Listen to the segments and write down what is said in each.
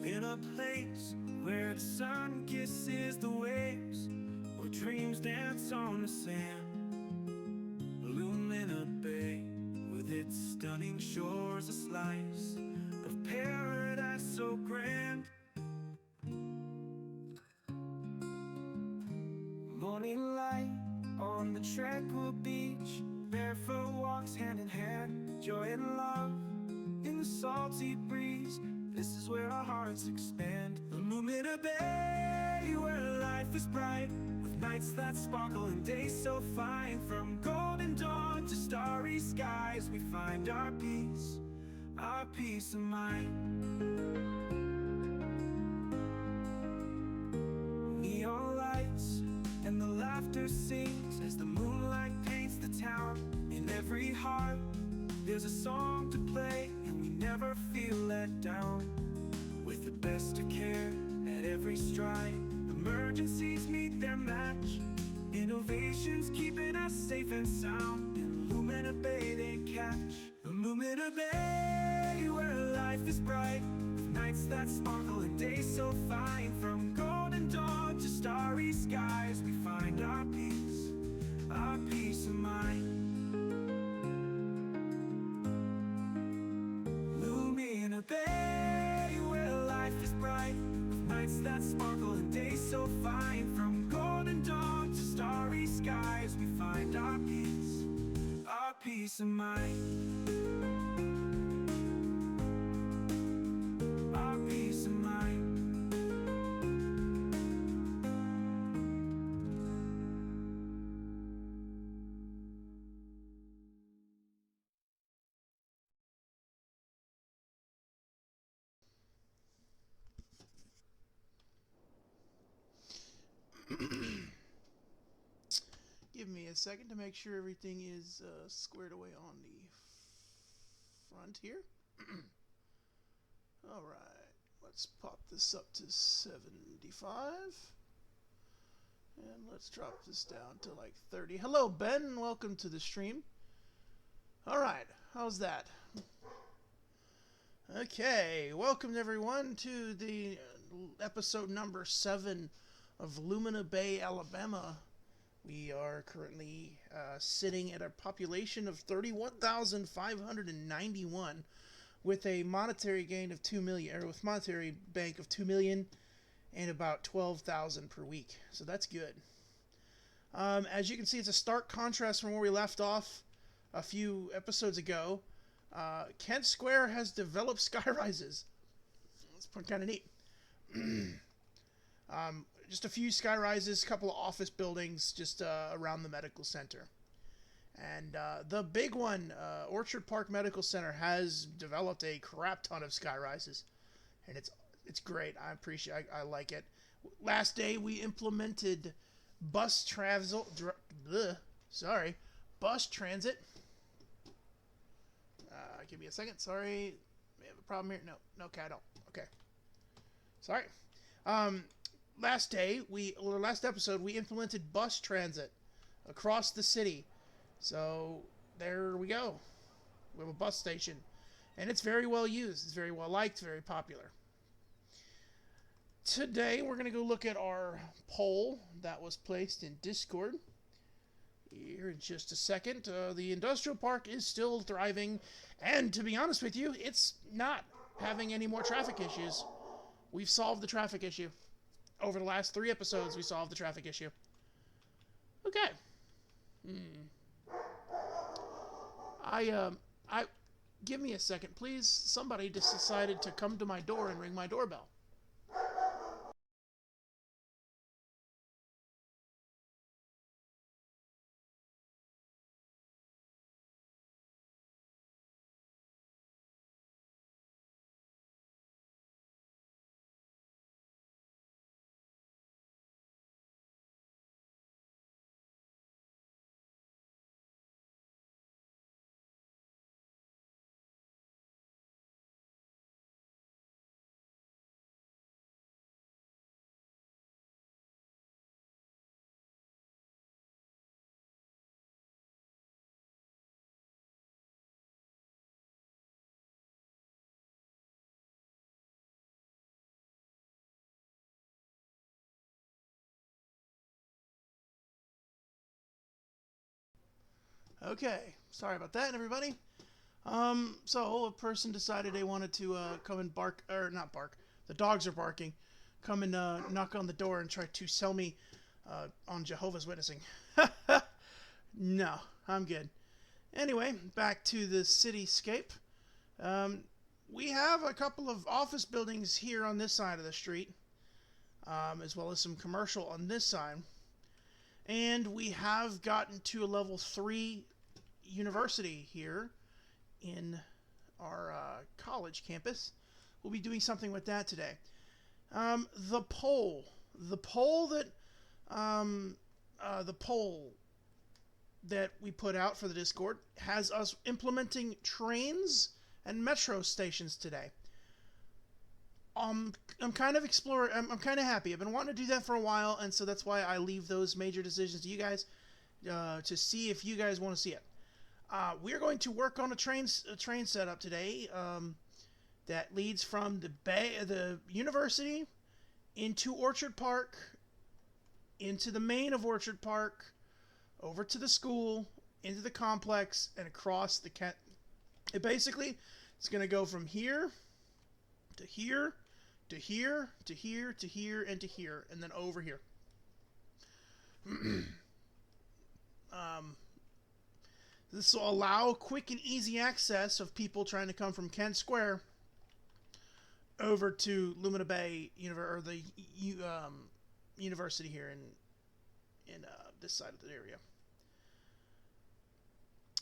in a place where the sun kisses the waves, where dreams dance on the sand. Lumina Bay, with its stunning shores, a slice of paradise so grand. Morning light on the tranquil beach, barefoot walks hand in hand, joy and love in the salty breeze. This is where our hearts expand. The Lumina Bay, where life is bright, with nights that sparkle and days so fine. From golden dawn to starry skies, we find our peace of mind. Neon lights and the laughter sings as the moonlight paints the town. In every heart there's a song to play, and we never feel let down. With the best of care at every stride, emergencies meet their match. Innovations keeping us safe and sound. In Lumina Bay they catch. The Lumina Bay, where life is bright, with nights that sparkle and days so fine. From golden dawn to starry skies, we find our peace of mind. Lumina Bay, where life is bright, with nights that sparkle and days so fine. From golden dawn to starry skies, we find our peace of mind. Our peace of mind. Give me a second to make sure everything is squared away on the front here. Alright, let's pop this up to 75. And let's drop this down to like 30. Hello, Ben. Welcome to the stream. Alright, how's that? Okay, welcome everyone to the episode number 7 of Lumina Bay, Alabama. We are currently sitting at a population of 31,591 with a monetary gain of 2 million, or with monetary bank of 2 million and about 12,000 per week. So that's good. As you can see, it's a stark contrast from where we left off a few episodes ago. Kent Square has developed skyrises. That's kind of neat. Just a few skyrises, a couple of office buildings just around the medical center. And the big one, Orchard Park Medical Center, has developed a crap ton of skyrises. And it's great. I like it. Last day we implemented bus transit. Give me a second. Sorry. We have a problem here. No, okay, I don't. Okay. Sorry. Last episode, we implemented bus transit across the city. So there we go. We have a bus station, and it's very well used. It's very well liked, very popular. Today, we're going to go look at our poll that was placed in Discord. Here in just a second. The industrial park is still thriving, and to be honest with you, it's not having any more traffic issues. We've solved the traffic issue. Over the last 3 episodes, we solved the traffic issue. Okay. Give me a second, please. Somebody just decided to come to my door and ring my doorbell. Okay, sorry about that, everybody. So a person decided they wanted to come and bark, or not bark. The dogs are barking. Come and knock on the door and try to sell me on Jehovah's Witnessing. No, I'm good. Anyway, back to the cityscape. We have a couple of office buildings here on this side of the street, as well as some commercial on this side. And we have gotten to a level 3 university here in our college campus. We'll be doing something with that today. The poll that we put out for the Discord has us implementing trains and metro stations today. I'm kind of exploring. I'm kind of happy. I've been wanting to do that for a while, and so that's why I leave those major decisions to you guys to see if you guys want to see it. We're going to work on a train setup today that leads from the university into Orchard Park, into the main of Orchard Park, over to the school, into the complex, and across the Kent. It basically, it's going to go from here to here to here to here to here and to here, and then over here. This will allow quick and easy access of people trying to come from Kent Square over to Lumina Bay, or the university here in this side of the area.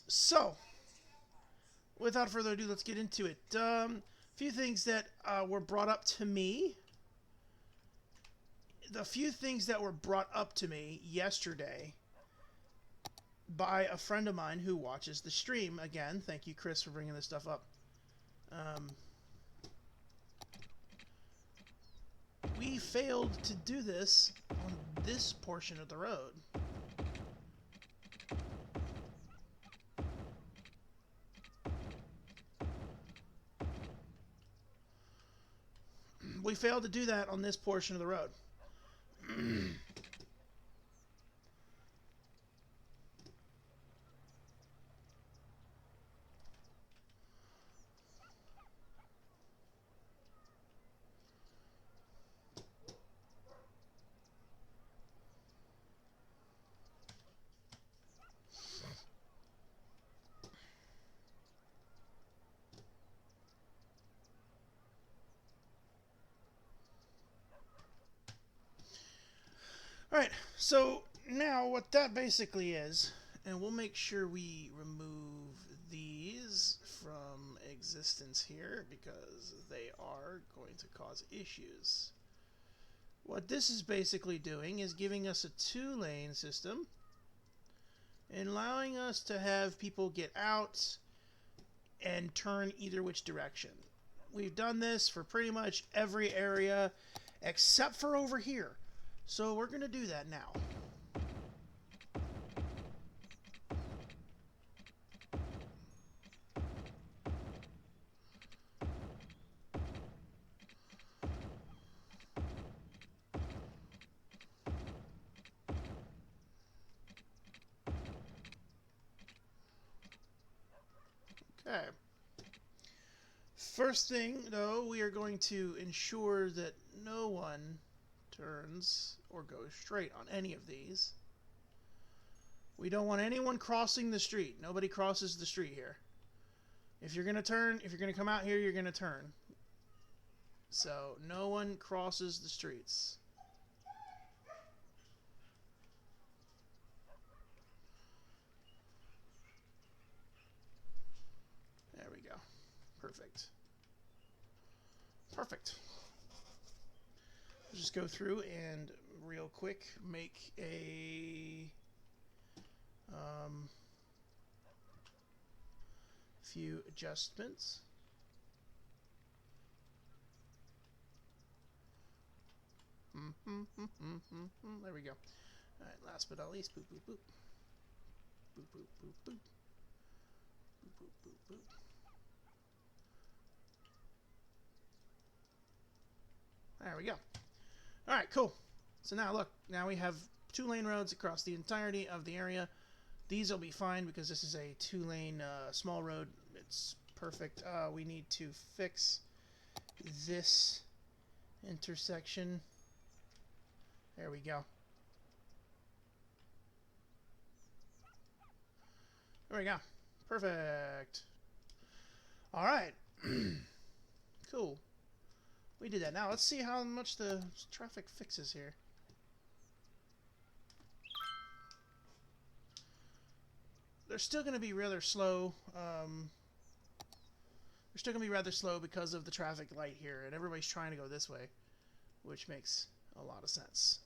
So, without further ado, let's get into it. A few things that were brought up to me. The few things that were brought up to me yesterday by a friend of mine who watches the stream. Again, thank you, Chris, for bringing this stuff up. We failed to do this on this portion of the road. We failed to do that on this portion of the road. Alright, so now what that basically is, and we'll make sure we remove these from existence here because they are going to cause issues. What this is basically doing is giving us a 2-lane system and allowing us to have people get out and turn either which direction. We've done this for pretty much every area except for over here. So we're going to do that now. Okay. First thing, though, we are going to ensure that no one turns or goes straight on any of these. We don't want anyone crossing the street. Nobody crosses the street here. If you're going to turn, if you're going to come out here, you're going to turn. So, no one crosses the streets. There we go. Perfect. Perfect. Just go through and real quick make a few adjustments. There we go. All right, last but not least, boop boop boop, boop boop boop boop, boop boop boop boop. There we go. Alright, cool. So now look, now we have 2-lane roads across the entirety of the area. These will be fine because this is a 2-lane small road. It's perfect. We need to fix this intersection. There we go. There we go. Perfect. All right. Cool. We did that. Now let's see how much the traffic fixes here. They're still going to be rather slow. They're still going to be rather slow because of the traffic light here, and everybody's trying to go this way, which makes a lot of sense.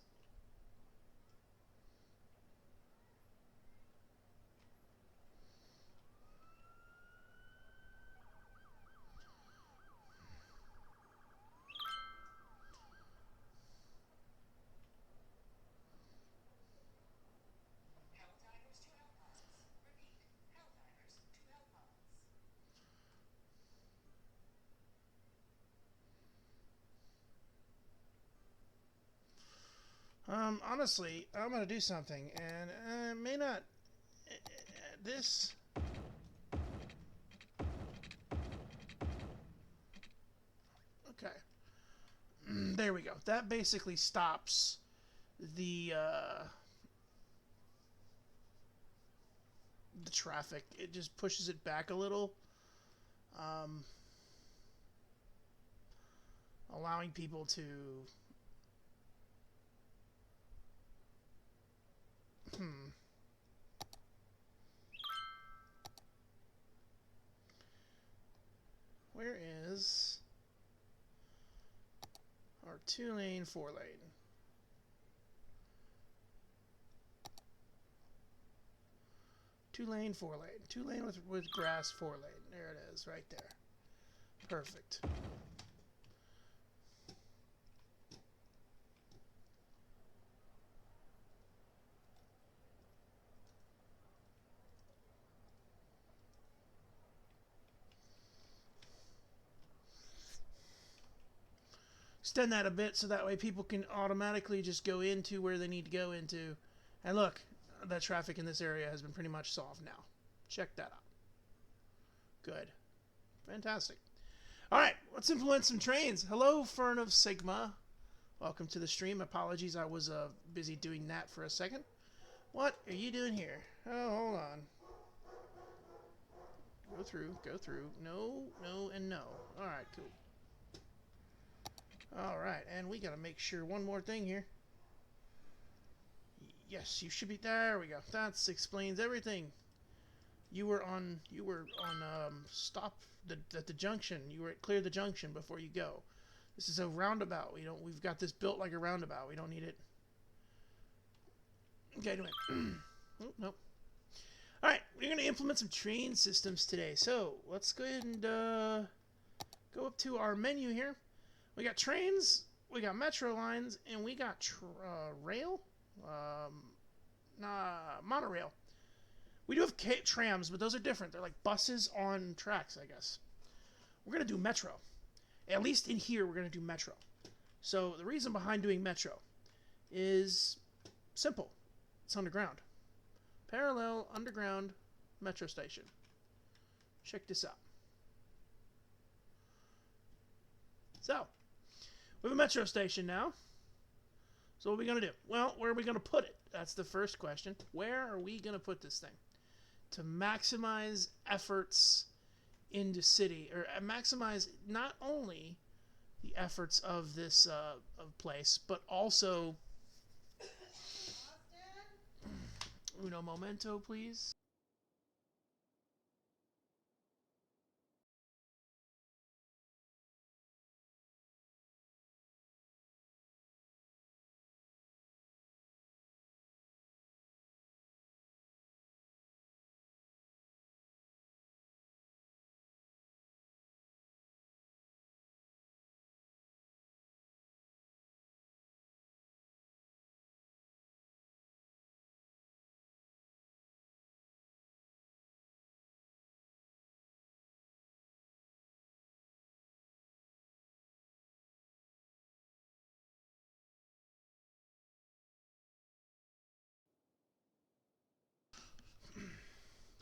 Honestly, I'm gonna do something, and may not. This. Okay. There we go. That basically stops the traffic. It just pushes it back a little, allowing people to. Where is our 2-lane, 4-lane? 2-lane, 4-lane. 2-lane with grass, 4-lane. There it is, right there. Perfect. Extend that a bit so that way people can automatically just go into where they need to go into. And look, the traffic in this area has been pretty much solved now. Check that out. Good. Fantastic. All right, let's implement some trains. Hello, Fern of Sigma. Welcome to the stream. Apologies, I was busy doing that for a second. What are you doing here? Oh, hold on. Go through, go through. No, no, and no. All right, cool. Alright, and we gotta make sure one more thing here. Yes, you should be... There we go. That explains everything. You were on stop at the junction. You were at clear the junction before you go. This is a roundabout. We've got this built like a roundabout. We don't need it. Okay, anyway. Oh, no. Alright, we're gonna implement some train systems today. So, let's go ahead and go up to our menu here. We got trains, we got metro lines, and we got rail? Monorail. We do have trams, but those are different. They're like buses on tracks, I guess. We're going to do metro. At least in here, we're going to do metro. So the reason behind doing metro is simple. It's underground. Parallel underground metro station. Check this out. So, we have a metro station now. So what are we going to do? Well, where are we going to put it? That's the first question. Where are we going to put this thing? To maximize efforts into city, or maximize not only the efforts of this place, but also... Uno momento, please.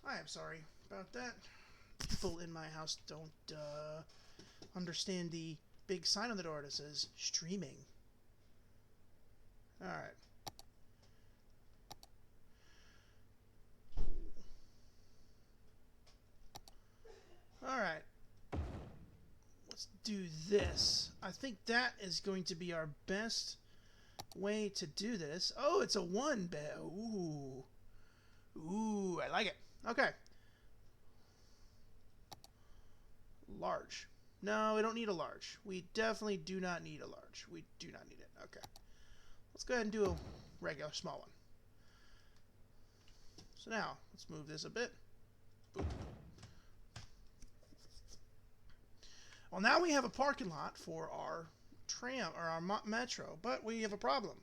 I am sorry about that. People in my house don't understand the big sign on the door that says streaming. Alright. Alright. Let's do this. I think that is going to be our best way to do this. Oh, it's a 1 bed. Ooh. Ooh, I like it. Okay. Large. No, we don't need a large. We definitely do not need a large. We do not need it. Okay. Let's go ahead and do a regular small one. So now, let's move this a bit. Boop. Well, now we have a parking lot for our tram, or our metro, but we have a problem.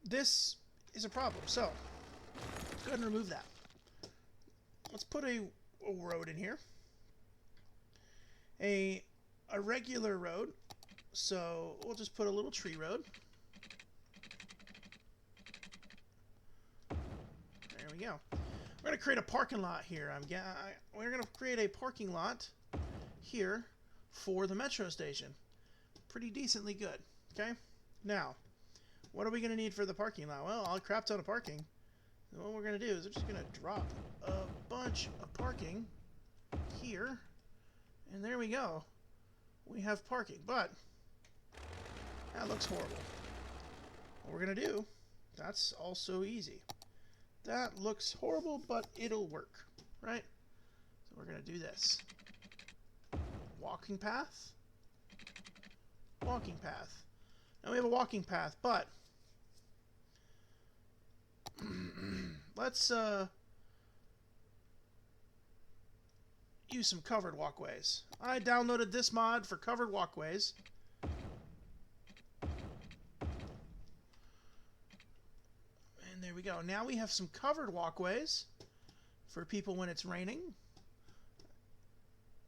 This is a problem, so let's go ahead and remove that. Let's put a road in here. A regular road, so we'll just put a little tree road. There we go. We're going to create a parking lot here. We're going to create a parking lot here for the metro station. Pretty decently good. Okay? Now, what are we going to need for the parking lot? Well, a crap ton of parking. And what we're going to do is we're just going to drop a bunch of parking here. And there we go. We have parking. But that looks horrible. What we're going to do, that's also easy. That looks horrible, but it'll work. Right? So we're going to do this. Walking path. Walking path. Now we have a walking path, but let's use some covered walkways. I downloaded this mod for covered walkways. And there we go. Now we have some covered walkways for people when it's raining.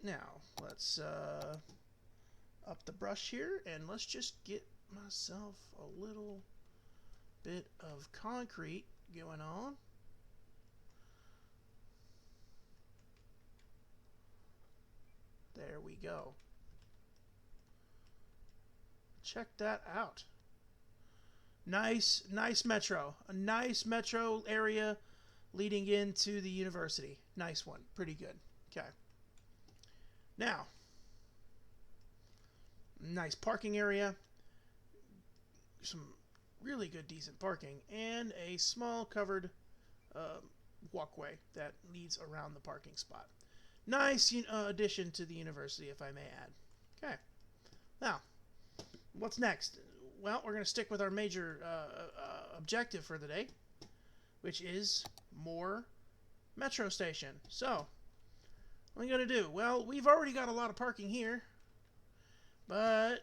Now, let's up the brush here, and let's just get myself a little bit of concrete going on. There we go. Check that out. Nice metro. A nice metro area leading into the university. Nice one. Pretty good. Okay. Now, nice parking area. Some really good, decent parking. And a small covered walkway that leads around the parking spot. Nice addition to the university, if I may add. Okay. Now, what's next? Well, we're going to stick with our major objective for the day, which is more metro station. So, what are we going to do? Well, we've already got a lot of parking here, but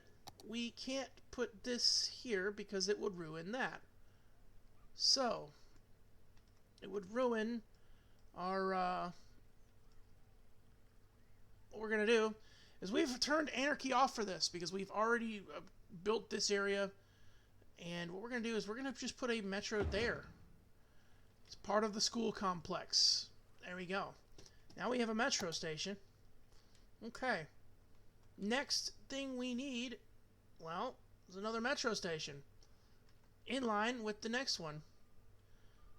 we can't put this here because it would ruin that. So, it would ruin our... what we're going to do is we've turned anarchy off for this because we've already built this area, and what we're going to do is we're going to just put a metro there. It's part of the school complex. There we go. Now we have a metro station. Okay. Next thing we need, well, is another metro station in line with the next one.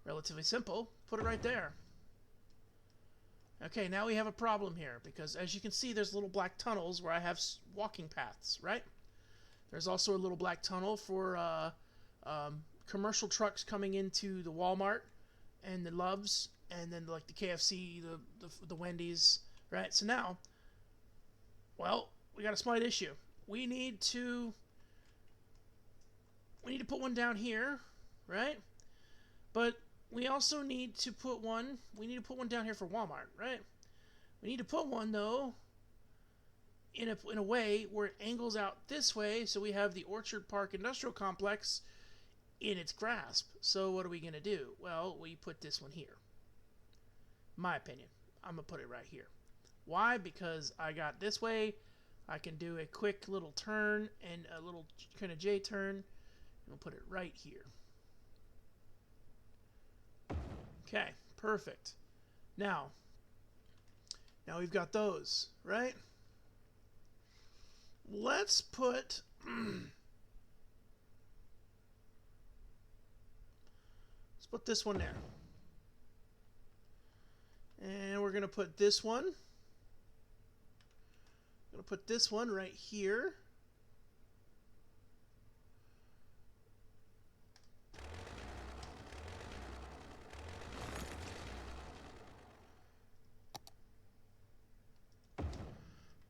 Relatively simple. Put it right there. Okay, now we have a problem here because as you can see, there's little black tunnels where I have walking paths, right? There's also a little black tunnel for commercial trucks coming into the Walmart and the Loves, and then like the KFC, the Wendy's, right? So now, well, we got a slight issue. We need to put one down here, right? But we also need to put one. We need to put one down here for Walmart, right? We need to put one though in a way where it angles out this way, so we have the Orchard Park Industrial Complex in its grasp. So what are we gonna do? Well, we put this one here. My opinion, I'm gonna put it right here. Why? Because I got this way. I can do a quick little turn and a little kind of J turn, and we'll put it right here. Okay, Perfect. Now we've got those, right? Let's put let's put this one there. And we're going to put this one. I'm going to put this one right here.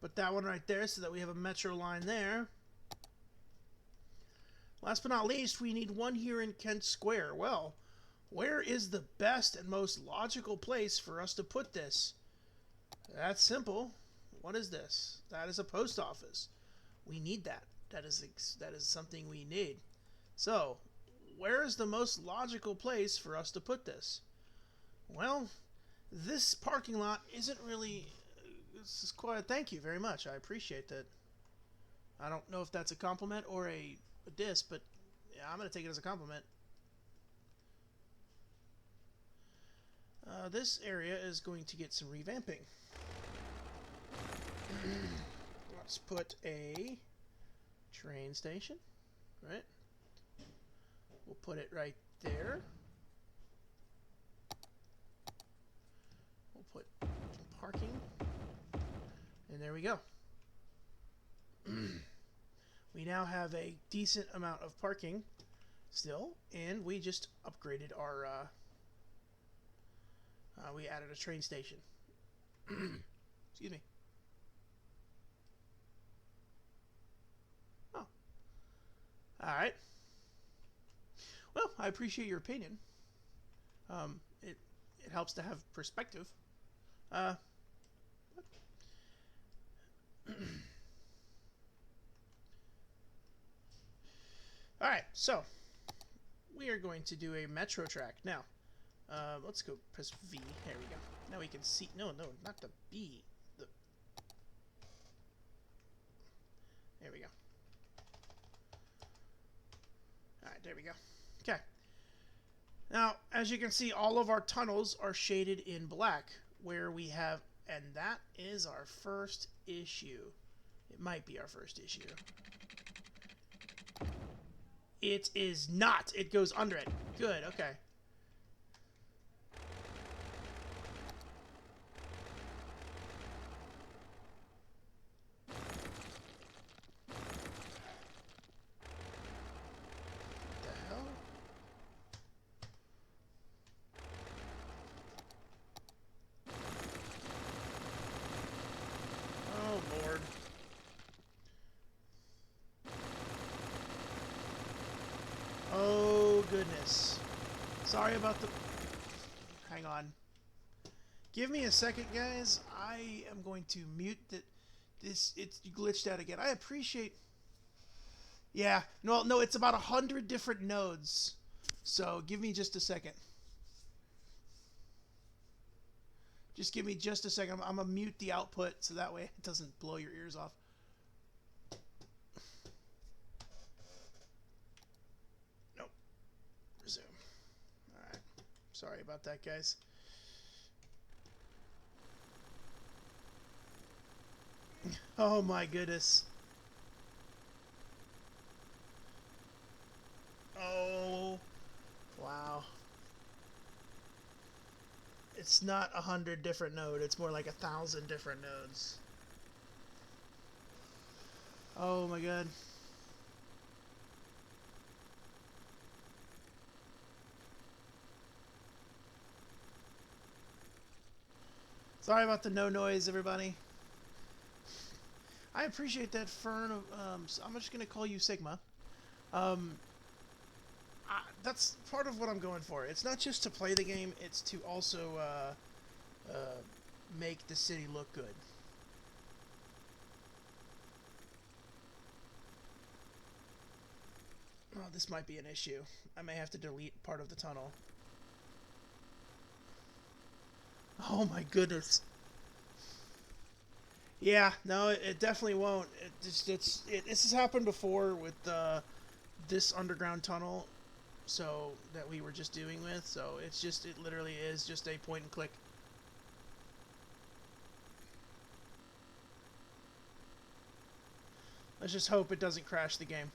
Put that one right there so that we have a metro line there. Last but not least, we need one here in Kent Square. Well, where is the best and most logical place for us to put this? That's simple. What is this? That is a post office. We need that. That is something we need. So, where is the most logical place for us to put this? Well, this parking lot isn't really... This is quite... Thank you very much. I appreciate that. I don't know if that's a compliment or a diss, but yeah, I'm going to take it as a compliment. This area is going to get some revamping. Let's put a train station, right? We'll put it right there. We'll put some parking. And there we go. We now have a decent amount of parking still, and we just upgraded our... we added a train station. Excuse me. Oh. Alright. Well, I appreciate your opinion. It helps to have perspective. Alright, so we are going to do a metro track. Now, let's go press V. There we go. Now we can see... No, not the B. There we go. Alright, there we go. Okay. Now, as you can see, all of our tunnels are shaded in black, where we have... And that is our first issue. It might be our first issue. It is not. It goes under it. Good, okay. Oh, goodness. Sorry about the... Hang on. Give me a second, guys. I am going to mute the... It's glitched out again. I appreciate... Yeah. No, it's about 100 different nodes. So, give me just a second. Just give me just a second. I'm going to mute the output so that way it doesn't blow your ears off. Sorry about that, guys. Oh my goodness. Oh, wow. It's not 100 different nodes. It's more like 1,000 different nodes. Oh my god. Sorry about the no noise, everybody. I appreciate that, Fern. So I'm just going to call you Sigma. That's part of what I'm going for. It's not just to play the game, it's to also make the city look good. Oh, this might be an issue. I may have to delete part of the tunnel. Oh my goodness. Yeah, no, it definitely won't. This has happened before with this underground tunnel. so that we were just doing with. So it's just, it literally is just a point and click. Let's just hope it doesn't crash the game.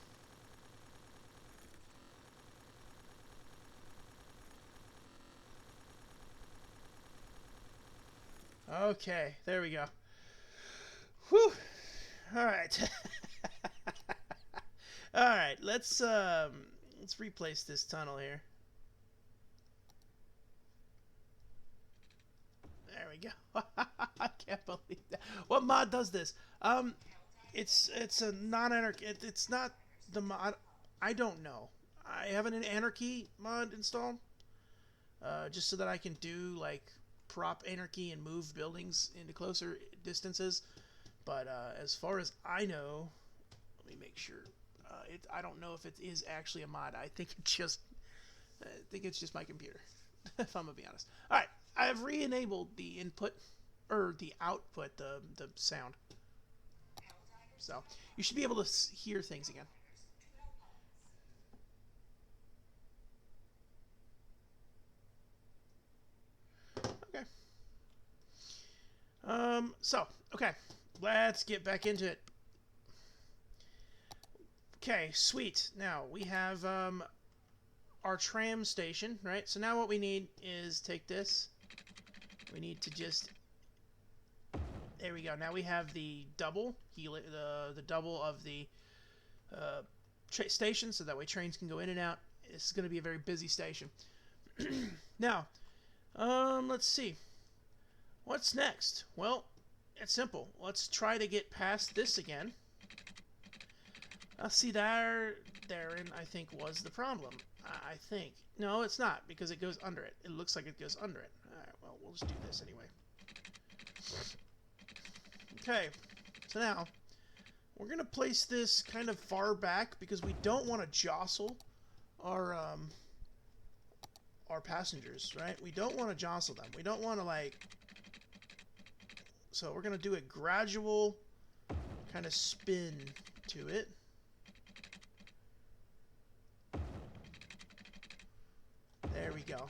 Okay, there we go. Whew. All right. All right, let's replace this tunnel here. There we go. I can't believe that. What mod does this? It's a non-anarchy. It's not the mod. I don't know. I have an anarchy mod installed, just so that I can do like prop anarchy and move buildings into closer distances. But as far as I know, let me make sure. I don't know if it is actually a mod. I think it's just my computer, if I'm gonna be honest. All right, I have re-enabled the input or the output, the sound. So you should be able to hear things again. Okay. Okay, let's get back into it. Okay, sweet. Now we have our tram station, right? So now what we need is take this. We need to just, there we go. Now we have the double, the double of the station, so that way trains can go in and out. This is going to be a very busy station. Now, let's see. What's next? Well, it's simple. Let's try to get past this again. See, therein, I think, was the problem. I think. No, it's not, because it goes under it. It looks like it goes under it. Alright, well, we'll just do this anyway. Okay, so now, we're going to place this kind of far back, because we don't want to jostle our passengers, right? We don't want to jostle them. We don't want to, like... So we're going to do a gradual kind of spin to it. There we go.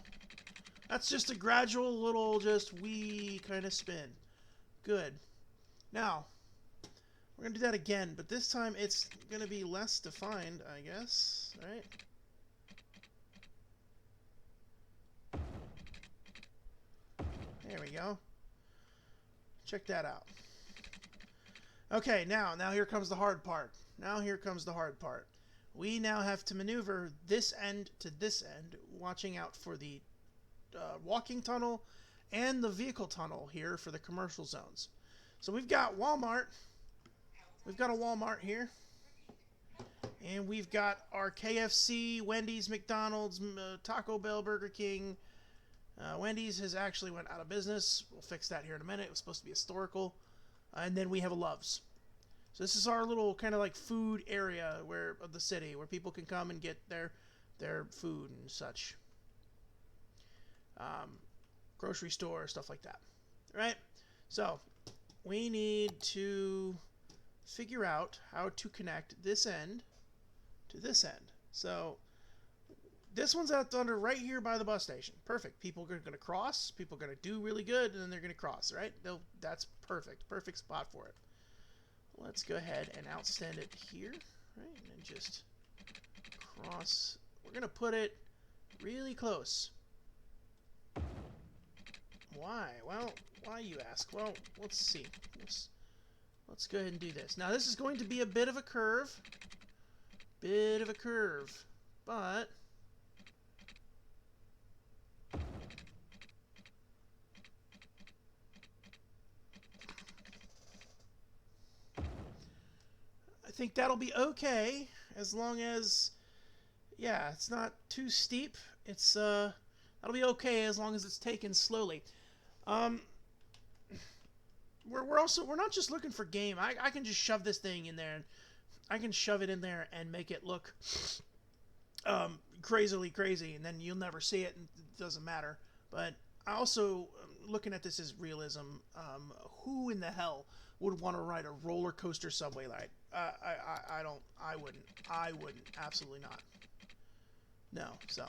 That's just a gradual little just wee kind of spin. Good. Now, we're going to do that again, but this time it's going to be less defined, I guess, right? There we go. Check that out. Okay, now here comes the hard part. Now here comes the hard part. We now have to maneuver this end to this end, watching out for the walking tunnel and the vehicle tunnel here for the commercial zones. So we've got Walmart. We've got a Walmart here. And we've got our KFC, Wendy's, McDonald's, Taco Bell, Burger King. Wendy's has actually went out of business. We'll fix that here in a minute. It was supposed to be historical. And then we have a Love's. So this is our little kind of like food area of the city where people can come and get their food and such. Grocery store, stuff like that. Right? So we need to figure out how to connect this end to this end. So this one's out under right here by the bus station. Perfect. People are going to cross. People are going to do really good, and then they're going to cross, right? That's perfect. Perfect spot for it. Let's go ahead and outstand it here, right? And just cross. We're going to put it really close. Why? Well, why, you ask? Well, let's see. Let's go ahead and do this. Now, this is going to be a bit of a curve. But I think that'll be okay, as long as, yeah, it's not too steep. It's that'll be okay as long as it's taken slowly. We're not just looking for game. I can just shove this thing in there, and I can shove it in there and make it look crazily crazy, and then you'll never see it, and it doesn't matter. But I also, looking at this as realism, who in the hell would want to ride a roller coaster subway ride? I wouldn't. Absolutely not. No, so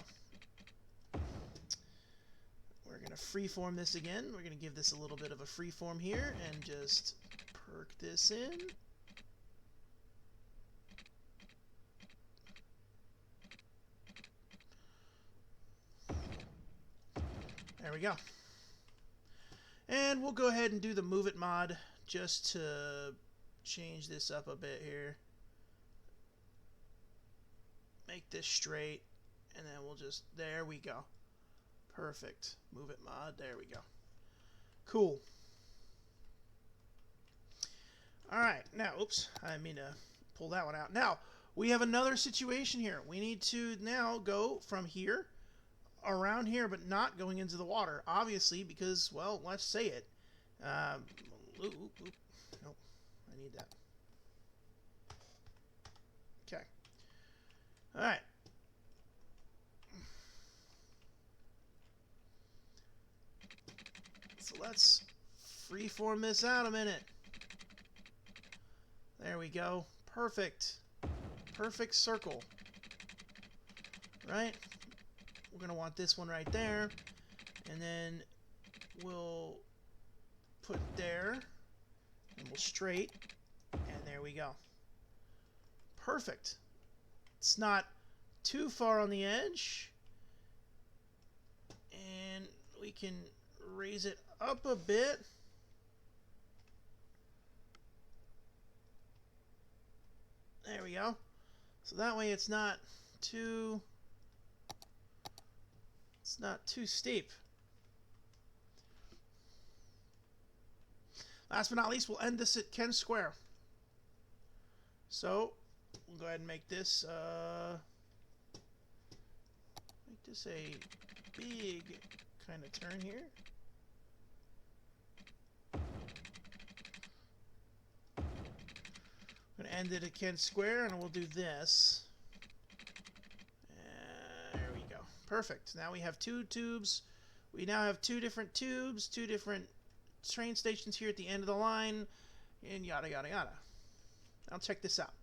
we're going to freeform this again. We're going to give this a little bit of a freeform here and just perk this in. There we go. And we'll go ahead and do the Move It mod just to change this up a bit here. Make this straight, and then we'll just, there we go. Perfect. Move It mod, there we go. Cool. Alright, now, oops, I didn't mean to pull that one out. Now, we have another situation here. We need to now go from here around here, but not going into the water, obviously, because, well, let's say it. Nope, I need that. Okay. All right. So let's freeform this out a minute. There we go. Perfect. Perfect circle. Right? We're going to want this one right there. And then we'll put it there. And we'll straight. And there we go. Perfect. It's not too far on the edge. And we can raise it up a bit. There we go. So that way it's not too steep. Last but not least, we'll end this at Ken Square. So we'll go ahead and make this a big kind of turn here. I'm going to end it at Ken Square, and we'll do this. There we go. Perfect. Now we have two tubes. We now have two different tubes, two different train stations here at the end of the line, and yada, yada, yada. Now check this out.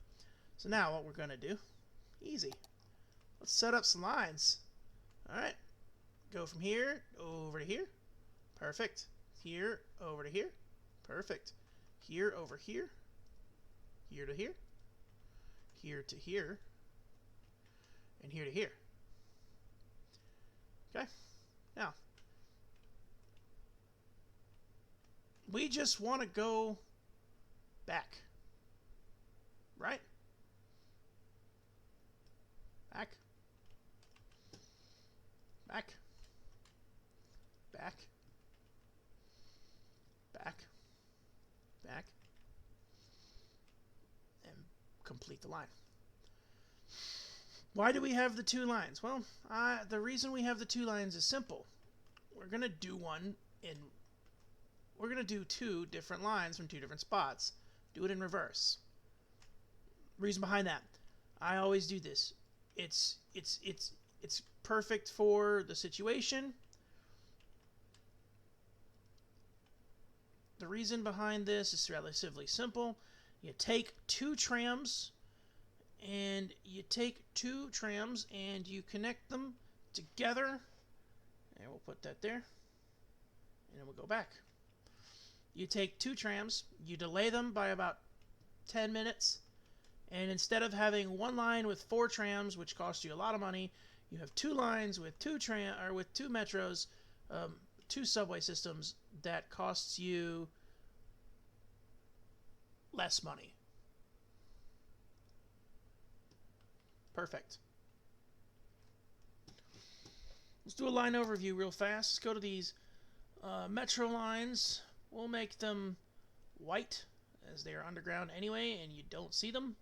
So now what we're going to do, easy. Let's set up some lines. All right. Go from here over to here. Perfect. Here over to here. Perfect. Here over here. Here to here. Here to here. And here to here. Okay. Now, we just want to go back. Right? Back. Back. Back. Back. Back. And complete the line. Why do we have the two lines? Well, the reason we have the two lines is simple. We're going to do we're going to do two different lines from two different spots. Do it in reverse. Reason behind that, I always do this. It's perfect for the situation. The reason behind this is relatively simple. You take two trams and you connect them together, and we'll put that there, and then we'll go back. You take two trams, you delay them by about 10 minutes, and instead of having one line with 4 trams, which costs you a lot of money, you have 2 lines with two metros, 2 subway systems that costs you less money. Perfect. Let's do a line overview real fast. Let's go to these metro lines. We'll make them white, as they are underground anyway, and you don't see them.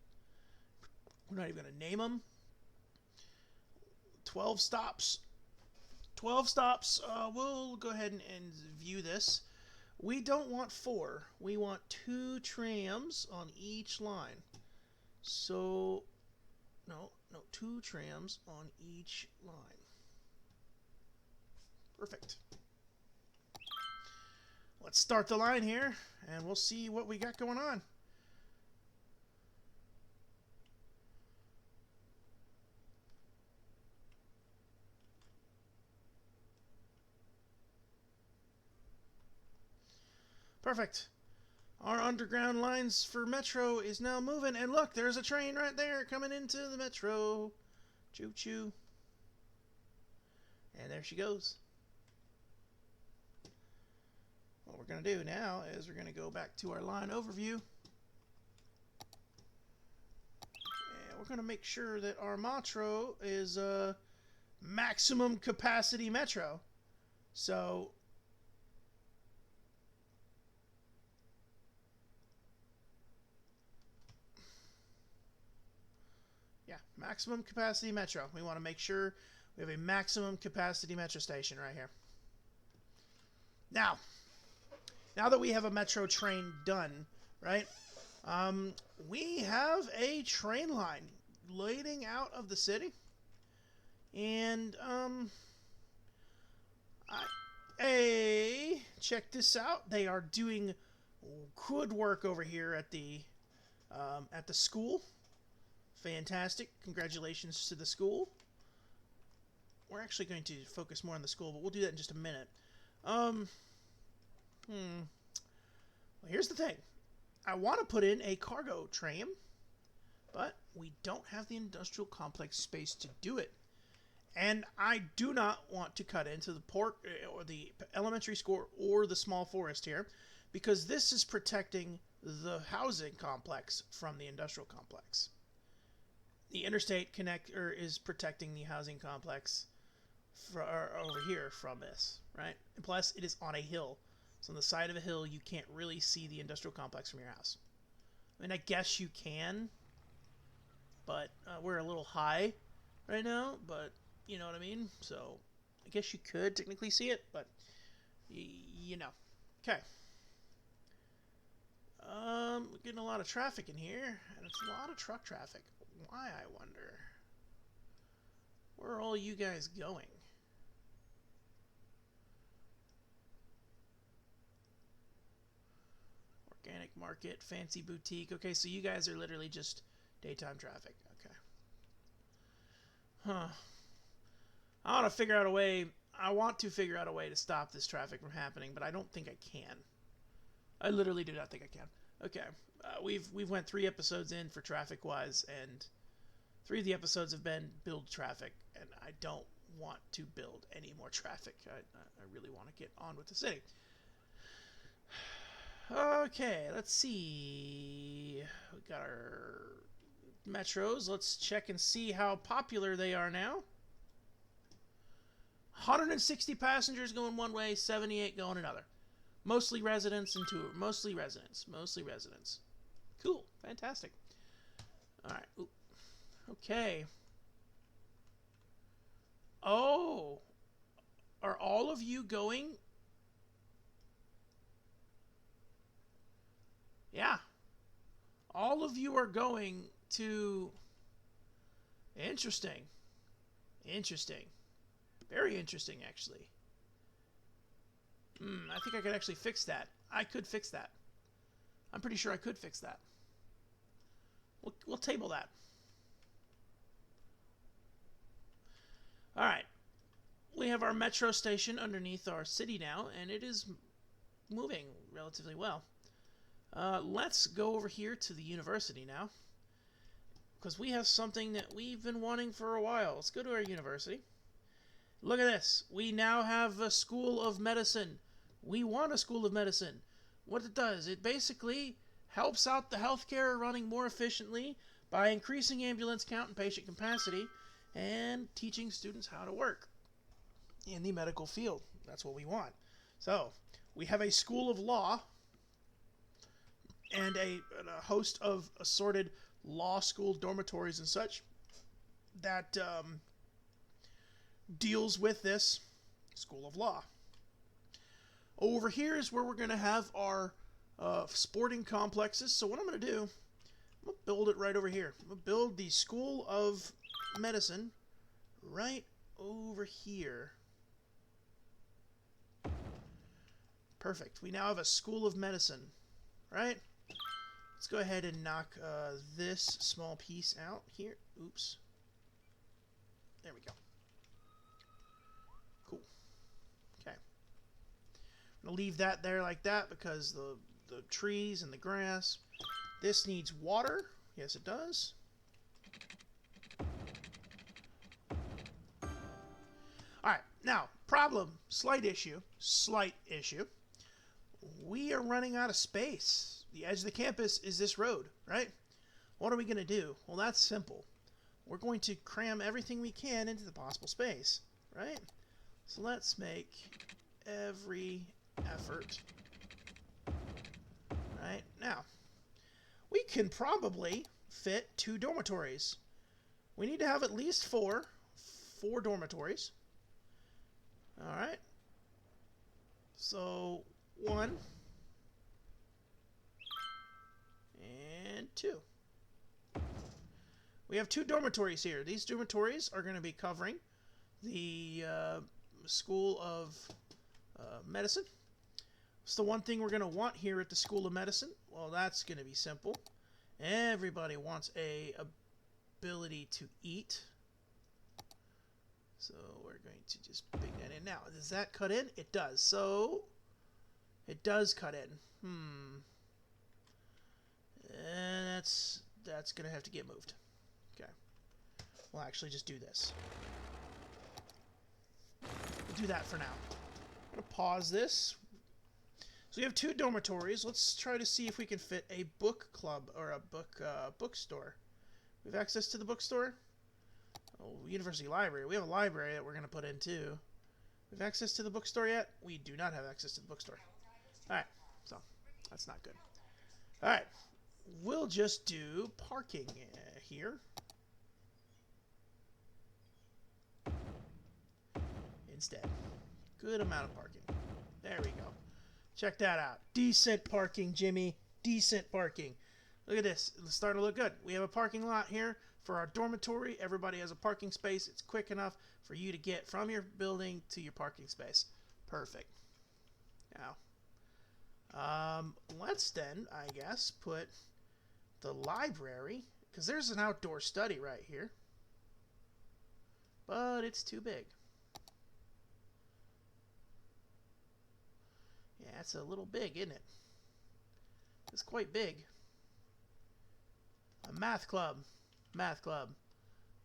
We're not even going to name them. 12 stops. 12 stops. We'll go ahead and view this. We don't want 4. We want 2 trams on each line. So, no, 2 trams on each line. Perfect. Let's start the line here, and we'll see what we got going on. Perfect. Our underground lines for Metro is now moving. And look, there's a train right there coming into the Metro. Choo-choo. And there she goes. What we're going to do now is we're going to go back to our line overview. And we're going to make sure that our metro is a maximum capacity metro. So yeah, maximum capacity metro. We want to make sure we have a maximum capacity metro station right here. Now that we have a metro train done, right? We have a train line leading out of the city. And check this out. They are doing good work over here at the school. Fantastic. Congratulations to the school. We're actually going to focus more on the school, but we'll do that in just a minute. Well, here's the thing. I want to put in a cargo tram, but we don't have the industrial complex space to do it. And I do not want to cut into the port or the elementary school or the small forest here, because this is protecting the housing complex from the industrial complex. The interstate connector is protecting the housing complex over here from this, right? And plus, it is on a hill. So on the side of a hill, you can't really see the industrial complex from your house. I mean, I guess you can, but we're a little high right now, but you know what I mean? So I guess you could technically see it, but you know. Okay. We're getting a lot of traffic in here, and it's a lot of truck traffic. Why, I wonder? Where are all you guys going? Organic market, fancy boutique. Okay, so you guys are literally just daytime traffic. Okay. Huh. I want to figure out a way. I want to figure out a way to stop this traffic from happening, but I don't think I can. I literally do not think I can. Okay. We've went 3 episodes in for traffic wise, and 3 of the episodes have been build traffic, and I don't want to build any more traffic. I really want to get on with the city. Okay, let's see. We got our metros. Let's check and see how popular they are now. 160 passengers going one way, 78 going another. Mostly residents and tour. Mostly residents. Cool. Fantastic. All right. Ooh. Okay. Oh. Are all of you going? Yeah. All of you are going to... Interesting. Very interesting, actually. I think I could actually fix that. I could fix that. I'm pretty sure I could fix that. We'll table that. All right. We have our metro station underneath our city now, and it is moving relatively well. Let's go over here to the university now, because we have something that we've been wanting for a while. Let's go to our university. Look at this. We now have a school of medicine. We want a school of medicine. What it does, it basically helps out the healthcare running more efficiently by increasing ambulance count and patient capacity and teaching students how to work in the medical field. That's what we want. So, we have a school of law and a host of assorted law school dormitories and such that deals with this school of law. Over here is where we're going to have our sporting complexes. So what I'm going to do, I'm going to build it right over here. I'm going to build the School of Medicine right over here. Perfect. We now have a School of Medicine, right? Let's go ahead and knock this small piece out here. Oops. There we go. Cool. Okay. I'm going to leave that there like that because the trees and the grass. This needs water. Yes, it does. Alright, now, problem, slight issue. We are running out of space. The edge of the campus is this road, right? What are we going to do? Well, that's simple. We're going to cram everything we can into the possible space, right? So let's make every effort. Right? Now, we can probably fit 2 dormitories. We need to have at least 4 dormitories. Alright. So, 1 and 2. We have 2 dormitories here. These dormitories are going to be covering the School of Medicine. What's the one thing we're going to want here at the School of Medicine? Well, that's going to be simple. Everybody wants a ability to eat. So we're going to just bring that in. Now, does that cut in? It does. So, it does cut in. And that's going to have to get moved. Okay. We'll actually just do this. We'll do that for now. I'm going to pause this. So we have 2 dormitories. Let's try to see if we can fit a book club or a bookstore. We have access to the bookstore? Oh, University Library. We have a library that we're going to put in too. We have access to the bookstore yet? We do not have access to the bookstore. Alright, so that's not good. Alright, we'll just do parking here. Instead. Good amount of parking. There we go. Check that out. Decent parking, Jimmy. Decent parking. Look at this. It's starting to look good. We have a parking lot here for our dormitory. Everybody has a parking space. It's quick enough for you to get from your building to your parking space. Perfect. Now, let's then, I guess, put the library, because there's an outdoor study right here. But it's too big. Yeah, it's a little big, isn't it? It's quite big. A math club. Math club.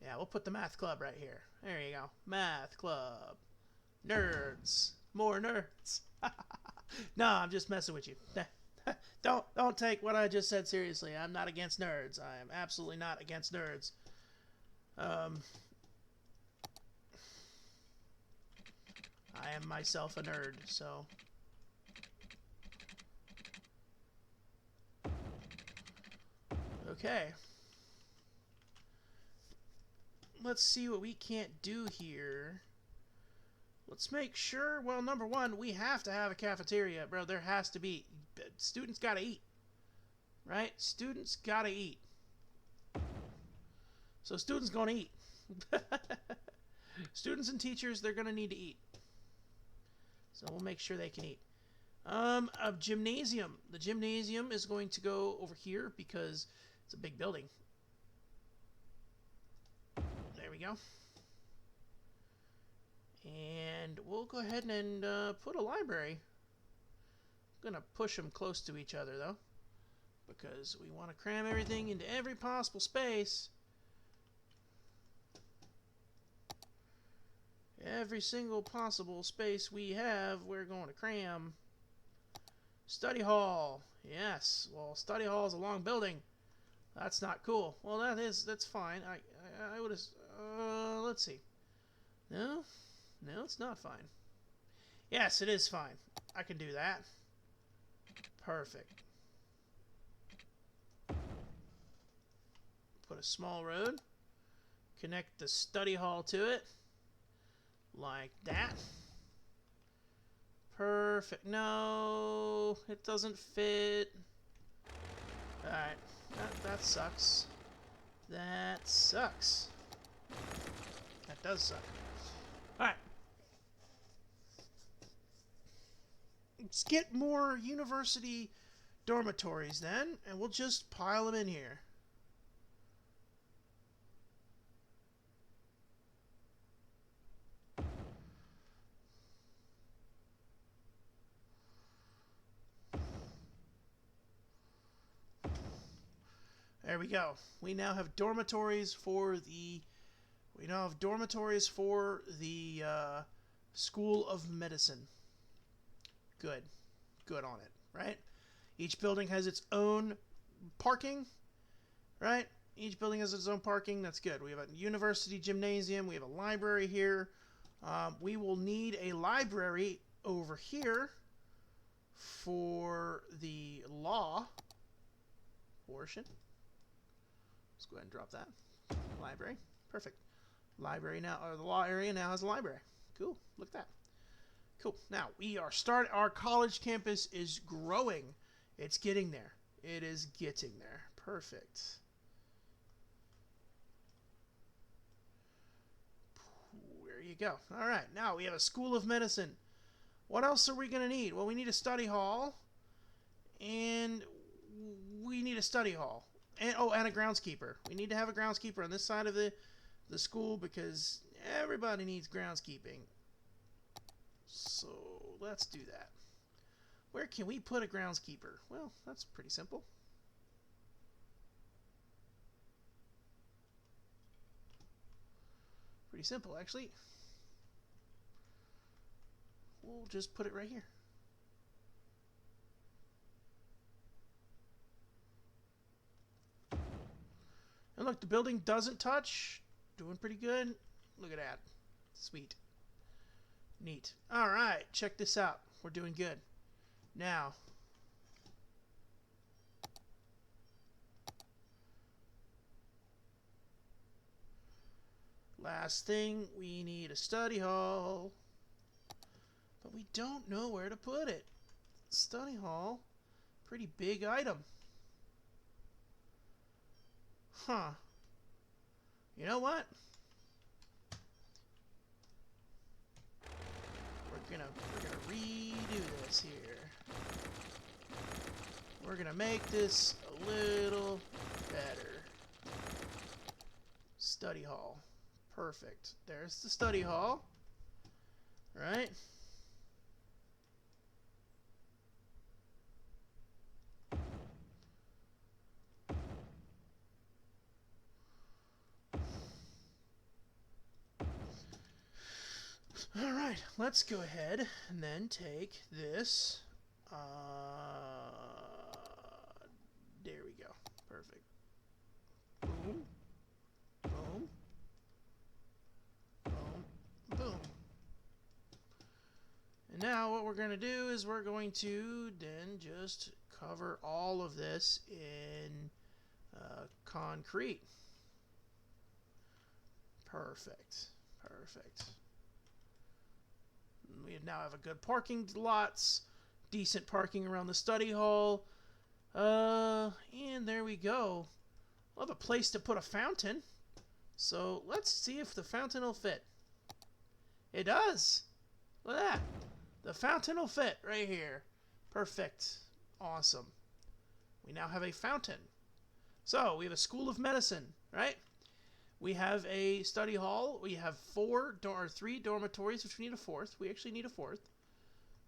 Yeah, we'll put the math club right here. There you go. Math club. Nerds. More nerds. No, I'm just messing with you. Don't take what I just said seriously. I'm not against nerds. I am absolutely not against nerds. I am myself a nerd, so... Okay. Let's see what we can't do here. Let's make sure, well, number one, we have to have a cafeteria, bro. There has to be. Students gotta eat. Right? Students gotta eat. So students gonna eat. Students and teachers, they're gonna need to eat. So we'll make sure they can eat. A gymnasium. The gymnasium is going to go over here because it's a big building. There we go. And we'll go ahead and put a library. I'm going to push them close to each other, though, because we want to cram everything into every possible space. Every single possible space we have, we're going to cram. Study hall. Yes. Well, study hall is a long building. That's not cool. Well, that's fine. I would have... let's see. No, it's not fine. Yes, it is fine. I can do that. Perfect. Put a small road. Connect the study hall to it. Like that. Perfect. No, it doesn't fit. Alright. That sucks. That sucks. That does suck. Alright. Let's get more university dormitories then, and we'll just pile them in here. There we go. We now have dormitories for the School of Medicine. Good. Good on it, right? Each building has its own parking, right? Each building has its own parking. That's good. We have a university gymnasium. We have a library here. We will need a library over here for the law portion. Let's go ahead and drop that. Library. Perfect. Library now, or the law area now has a library. Cool. Look at that. Cool. Now, our college campus is growing. It's getting there. It is getting there. Perfect. There you go. All right. Now we have a School of Medicine. What else are we going to need? Well, we need a study hall. And we need a study hall. And a groundskeeper. We need to have a groundskeeper on this side of the school because everybody needs groundskeeping. So let's do that. Where can we put a groundskeeper? Well, that's pretty simple. Pretty simple, actually. We'll just put it right here. And look, the building doesn't touch. Doing pretty good. Look at that. Sweet. Neat. All right, check this out. We're doing good. Now, last thing, we need a study hall. But we don't know where to put it. Study hall, pretty big item. Huh. You know what? We're gonna redo this here. We're gonna make this a little better. Study hall. Perfect. There's the study hall. Right? Alright, let's go ahead and then take this. There we go. Perfect. Boom. Boom. Boom. Boom. And now what we're going to do is we're going to then just cover all of this in concrete. Perfect. Perfect. We now have a good parking lots, decent parking around the study hall, and there we go. We'll have a place to put a fountain, so let's see if the fountain will fit. It does. Look at that. The fountain will fit right here. Perfect. Awesome. We now have a fountain. So we have a School of Medicine, right? We have a study hall. We have three dormitories, which we need a fourth. We actually need a fourth.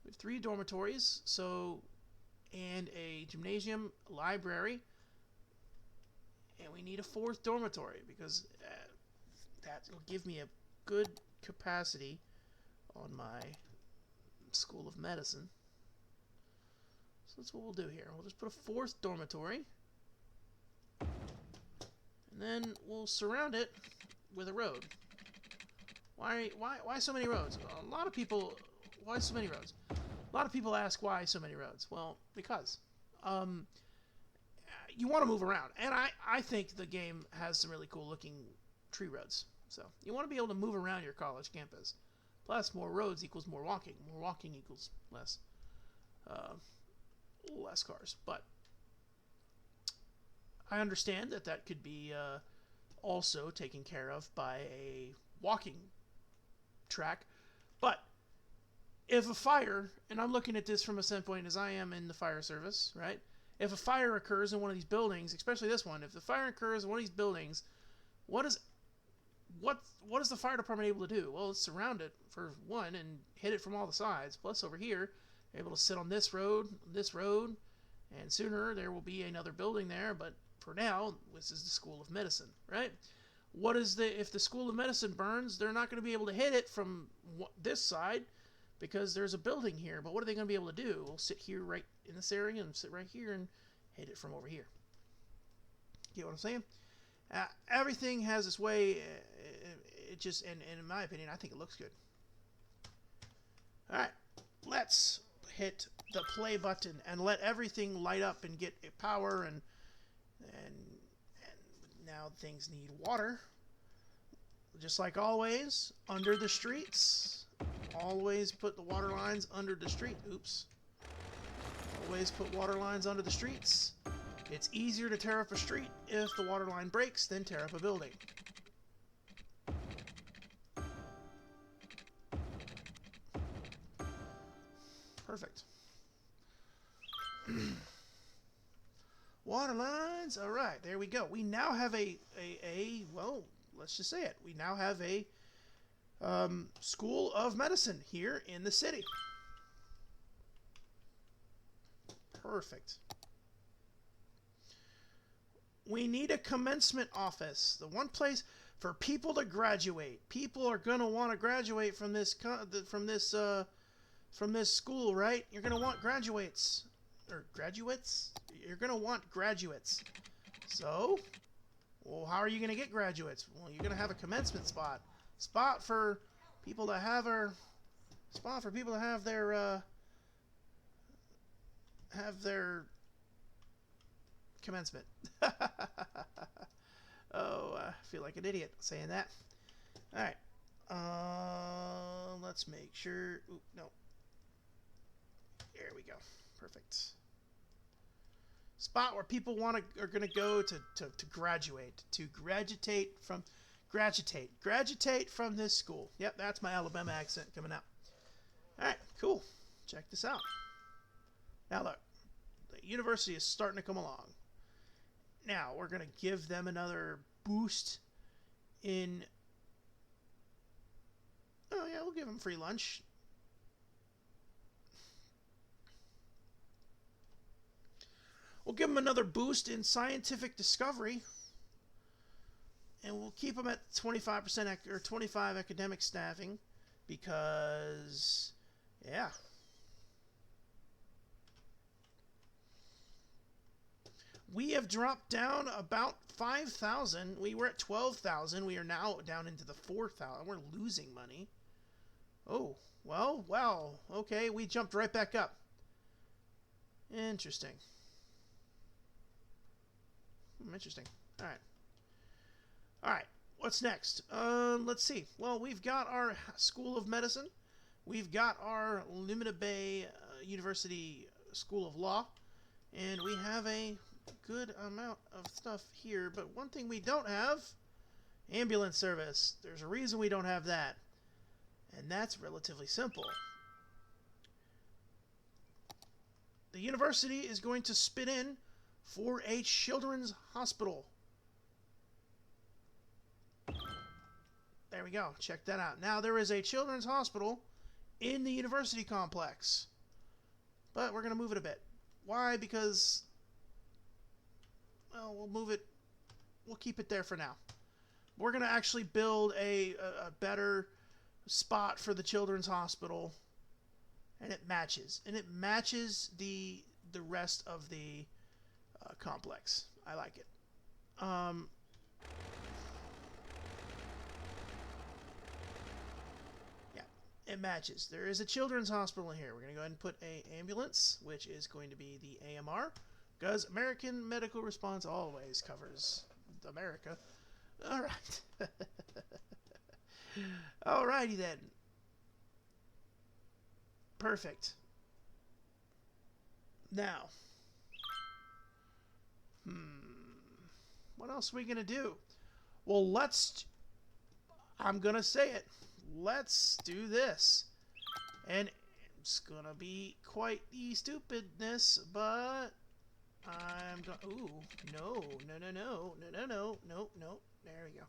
We have 3 dormitories, and a gymnasium, library, and we need a 4th dormitory because that will give me a good capacity on my School of Medicine. So that's what we'll do here. We'll just put a 4th dormitory. And then we'll surround it with a road. Why so many roads? A lot of people. Why so many roads? A lot of people ask why so many roads. Well, because you want to move around, and I think the game has some really cool looking tree roads. So you want to be able to move around your college campus. Plus, more roads equals more walking. More walking equals less cars. But I understand that could be also taken care of by a walking track. But if a fire, and I'm looking at this from a standpoint as I am in the fire service, right? If a fire occurs in one of these buildings, especially this one, if the fire occurs in one of these buildings, what is the fire department able to do? Well, it's surround it for one and hit it from all the sides. Plus over here, they're able to sit on this road, and sooner there will be another building there, but for now, this is the School of Medicine, right? If the School of Medicine burns, they're not going to be able to hit it from this side because there's a building here. But what are they going to be able to do? We'll sit here right in this area and sit right here and hit it from over here. Get what I'm saying? Everything has its way. It just, and in my opinion, I think it looks good. All right, let's hit the play button and let everything light up and get power and now things need water. Just like always, under the streets. Always put the water lines under the street. Oops. Always put water lines under the streets. It's easier to tear up a street if the water line breaks than tear up a building. Perfect. Water lines. All right, there we go. We now have well, let's just say it. We now have a School of Medicine here in the city. Perfect. We need a commencement office. The one place for people to graduate. People are going to want to graduate from this school, right? You're going to want graduates. Or graduates? You're going to want graduates. So, well, how are you going to get graduates? Well, you're going to have a commencement spot. Spot for people to have their commencement. Oh, I feel like an idiot saying that. All right. Let's make sure. Oop, no. There we go. Perfect. Spot where people are going to go to graduate, graduate from this school. Yep, that's my Alabama accent coming out. All right, cool. Check this out. Now look, the university is starting to come along. Now we're going to give them another boost in. Oh yeah, we'll give them free lunch. We'll give them another boost in scientific discovery. And we'll keep them at 25% or 25 academic staffing because, yeah. We have dropped down about 5,000. We were at 12,000. We are now down into the 4,000. We're losing money. Oh, well, okay. We jumped right back up. Interesting. Interesting. All right. What's next? Let's see. Well, we've got our School of Medicine. We've got our Lumina Bay University School of Law. And we have a good amount of stuff here. But one thing we don't have, ambulance service. There's a reason we don't have that. And that's relatively simple. The university is going to spit in for a children's hospital. There we go. Check that out. Now there is a children's hospital in the university complex. But we're going to move it a bit. Why? Because, well, we'll move it. We'll keep it there for now. We're going to actually build a better spot for the children's hospital. And it matches. And it matches the rest of the complex. I like it. Yeah, it matches. There is a children's hospital in here. We're going to go ahead and put an ambulance, which is going to be the AMR, because American Medical Response always covers America. All right. Alrighty then. Perfect. Now, what else are we going to do? Well, I'm going to say it. Let's do this. And it's going to be quite the stupidness, but I'm going to... Ooh, no. There we go.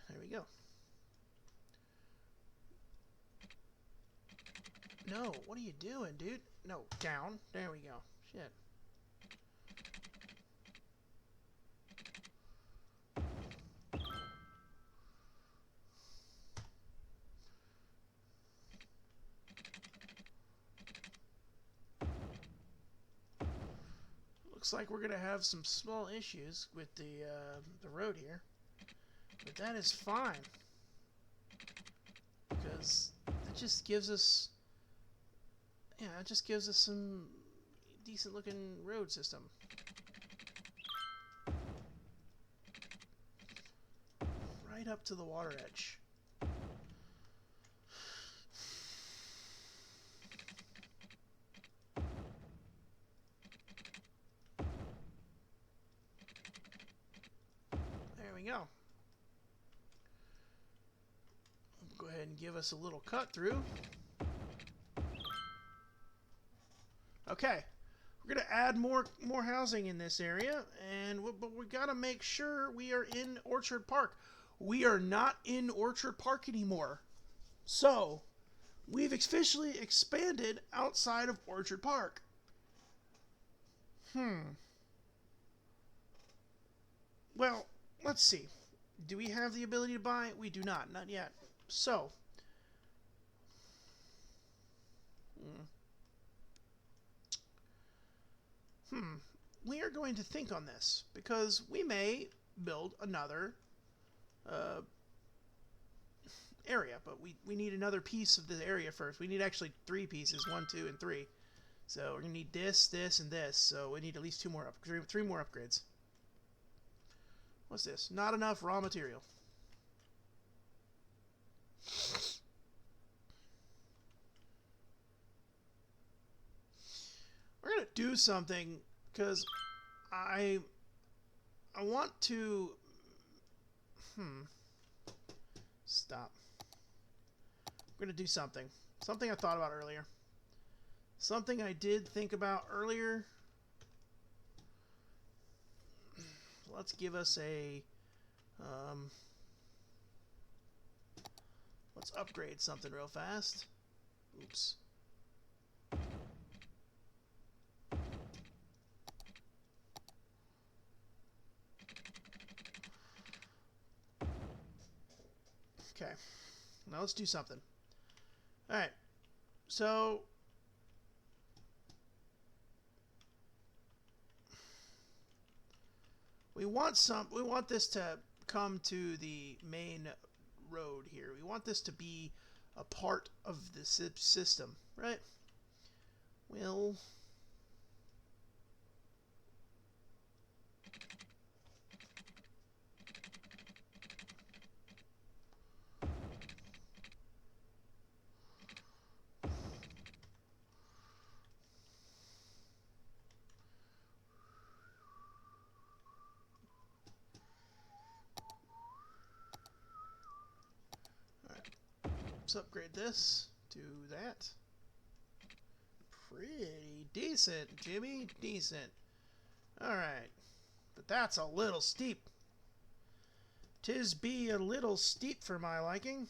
There we go. no. What are you doing, dude? No, down. There we go. Shit. Looks like we're gonna have some small issues with the road here, but that is fine because it just gives us, yeah, it just gives us some decent looking road system. Right up to the water edge. There we go. Go ahead and give us a little cut through. Okay, we're gonna add more housing in this area, but we gotta make sure we are in Orchard Park. We are not in Orchard Park anymore, so we've officially expanded outside of Orchard Park. Well, let's see. Do we have the ability to buy? We do not. Not yet. So. We are going to think on this because we may build another area, but we need another piece of the area first. We need actually 3 pieces, 1, 2, and 3. So we're gonna need this, this, and this. So we need at least 3 more upgrades. What's this? Not enough raw material. We're gonna do something because I want to. Stop. We're gonna do something. Something I thought about earlier. Something I did think about earlier. Let's give us a. Let's upgrade something real fast. Oops. Okay. Now let's do something. Alright. So. We want this to come to the main road here. We want this to be a part of the system, right? Well, let's upgrade this to that. Pretty decent, Jimmy. Decent. Alright. But that's a little steep. 'Tis be a little steep for my liking.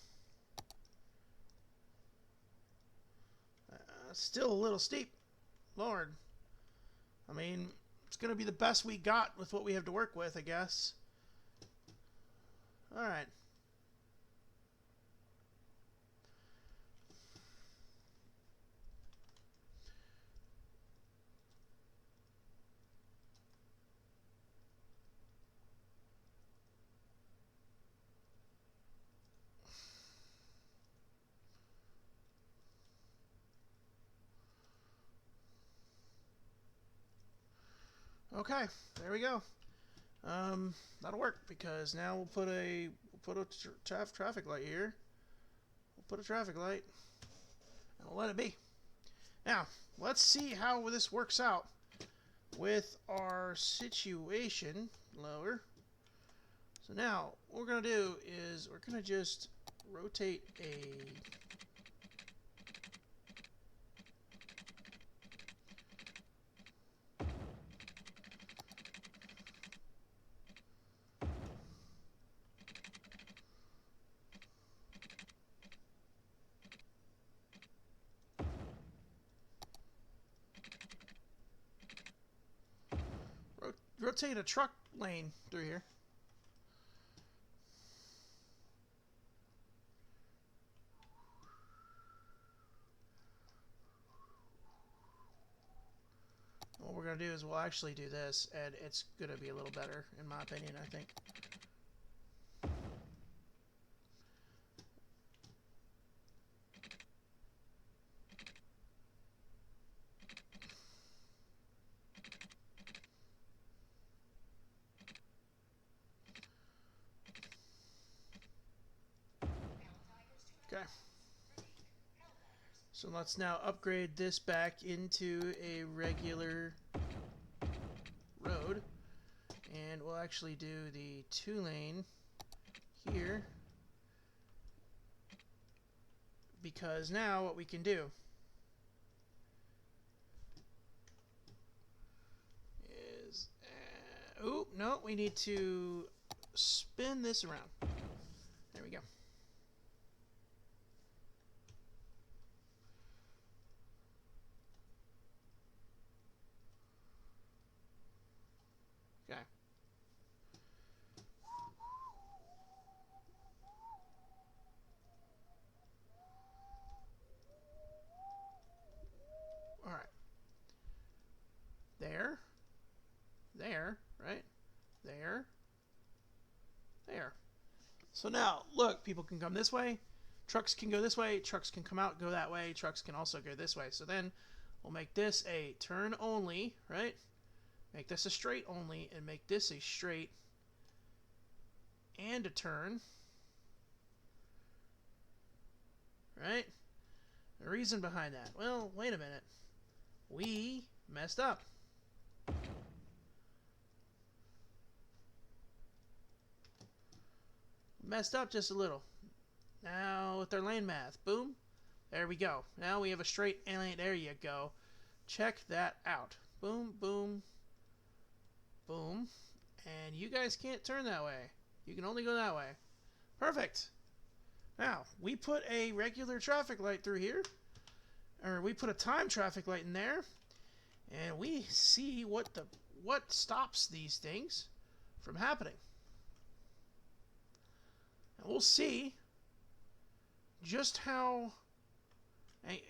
Still a little steep. Lord. I mean, it's going to be the best we got with what we have to work with, I guess. Alright. Okay, there we go. That'll work because now we'll put a traffic light here. We'll put a traffic light and we'll let it be. Now, let's see how this works out with our situation. Lower. So now, what we're going to do is we're going to just rotate a... rotate a truck lane through here. What we're going to do is we'll actually do this, and it's going to be a little better, in my opinion, I think. Okay. So let's now upgrade this back into a regular road. And we'll actually do the 2-lane here. Because now what we can do is... oh, no, we need to spin this around. There we go. Okay. All right. There. There, right? There. There. So now, look, people can come this way. Trucks can go this way. Trucks can come out, go that way. Trucks can also go this way. So then we'll make this a turn only, right? Make this a straight only, and make this a straight and a turn. Right? The reason behind that. Well, wait a minute. We messed up. Messed up just a little. Now with our lane math. Boom. There we go. Now we have a straight lane. There you go. Check that out. Boom, boom, boom. And you guys can't turn that way. You can only go that way. Perfect. Now, we put a regular traffic light through here. Or we put a time traffic light in there. And we see what stops these things from happening. And we'll see just how...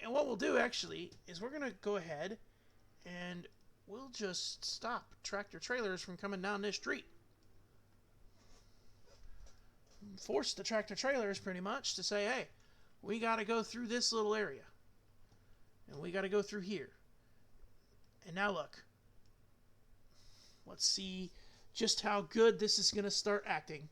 And what we'll do, actually, is we're going to go ahead and we'll just stop tractor trailers from coming down this street. Force the tractor trailers, pretty much, to say, hey, we got to go through this little area. And we got to go through here. And now look. Let's see just how good this is going to start acting.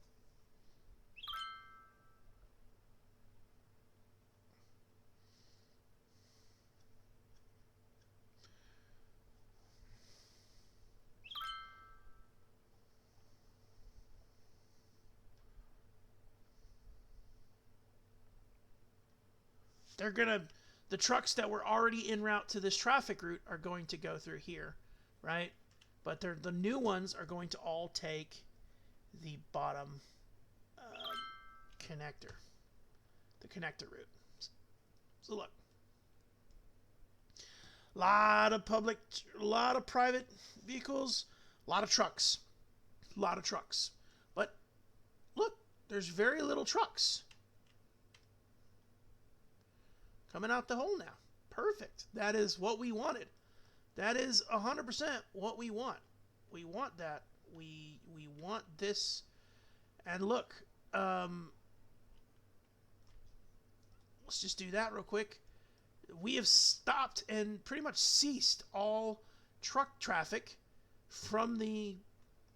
The trucks that were already en route to this traffic route are going to go through here, right? But the new ones are going to all take the bottom connector, the connector route. So look, a lot of private vehicles, a lot of trucks. But look, there's very little trucks coming out the hole now. Perfect. That is what we wanted. That is 100% what we want. We want that. We want this. And look, let's just do that real quick. We have stopped and pretty much ceased all truck traffic from the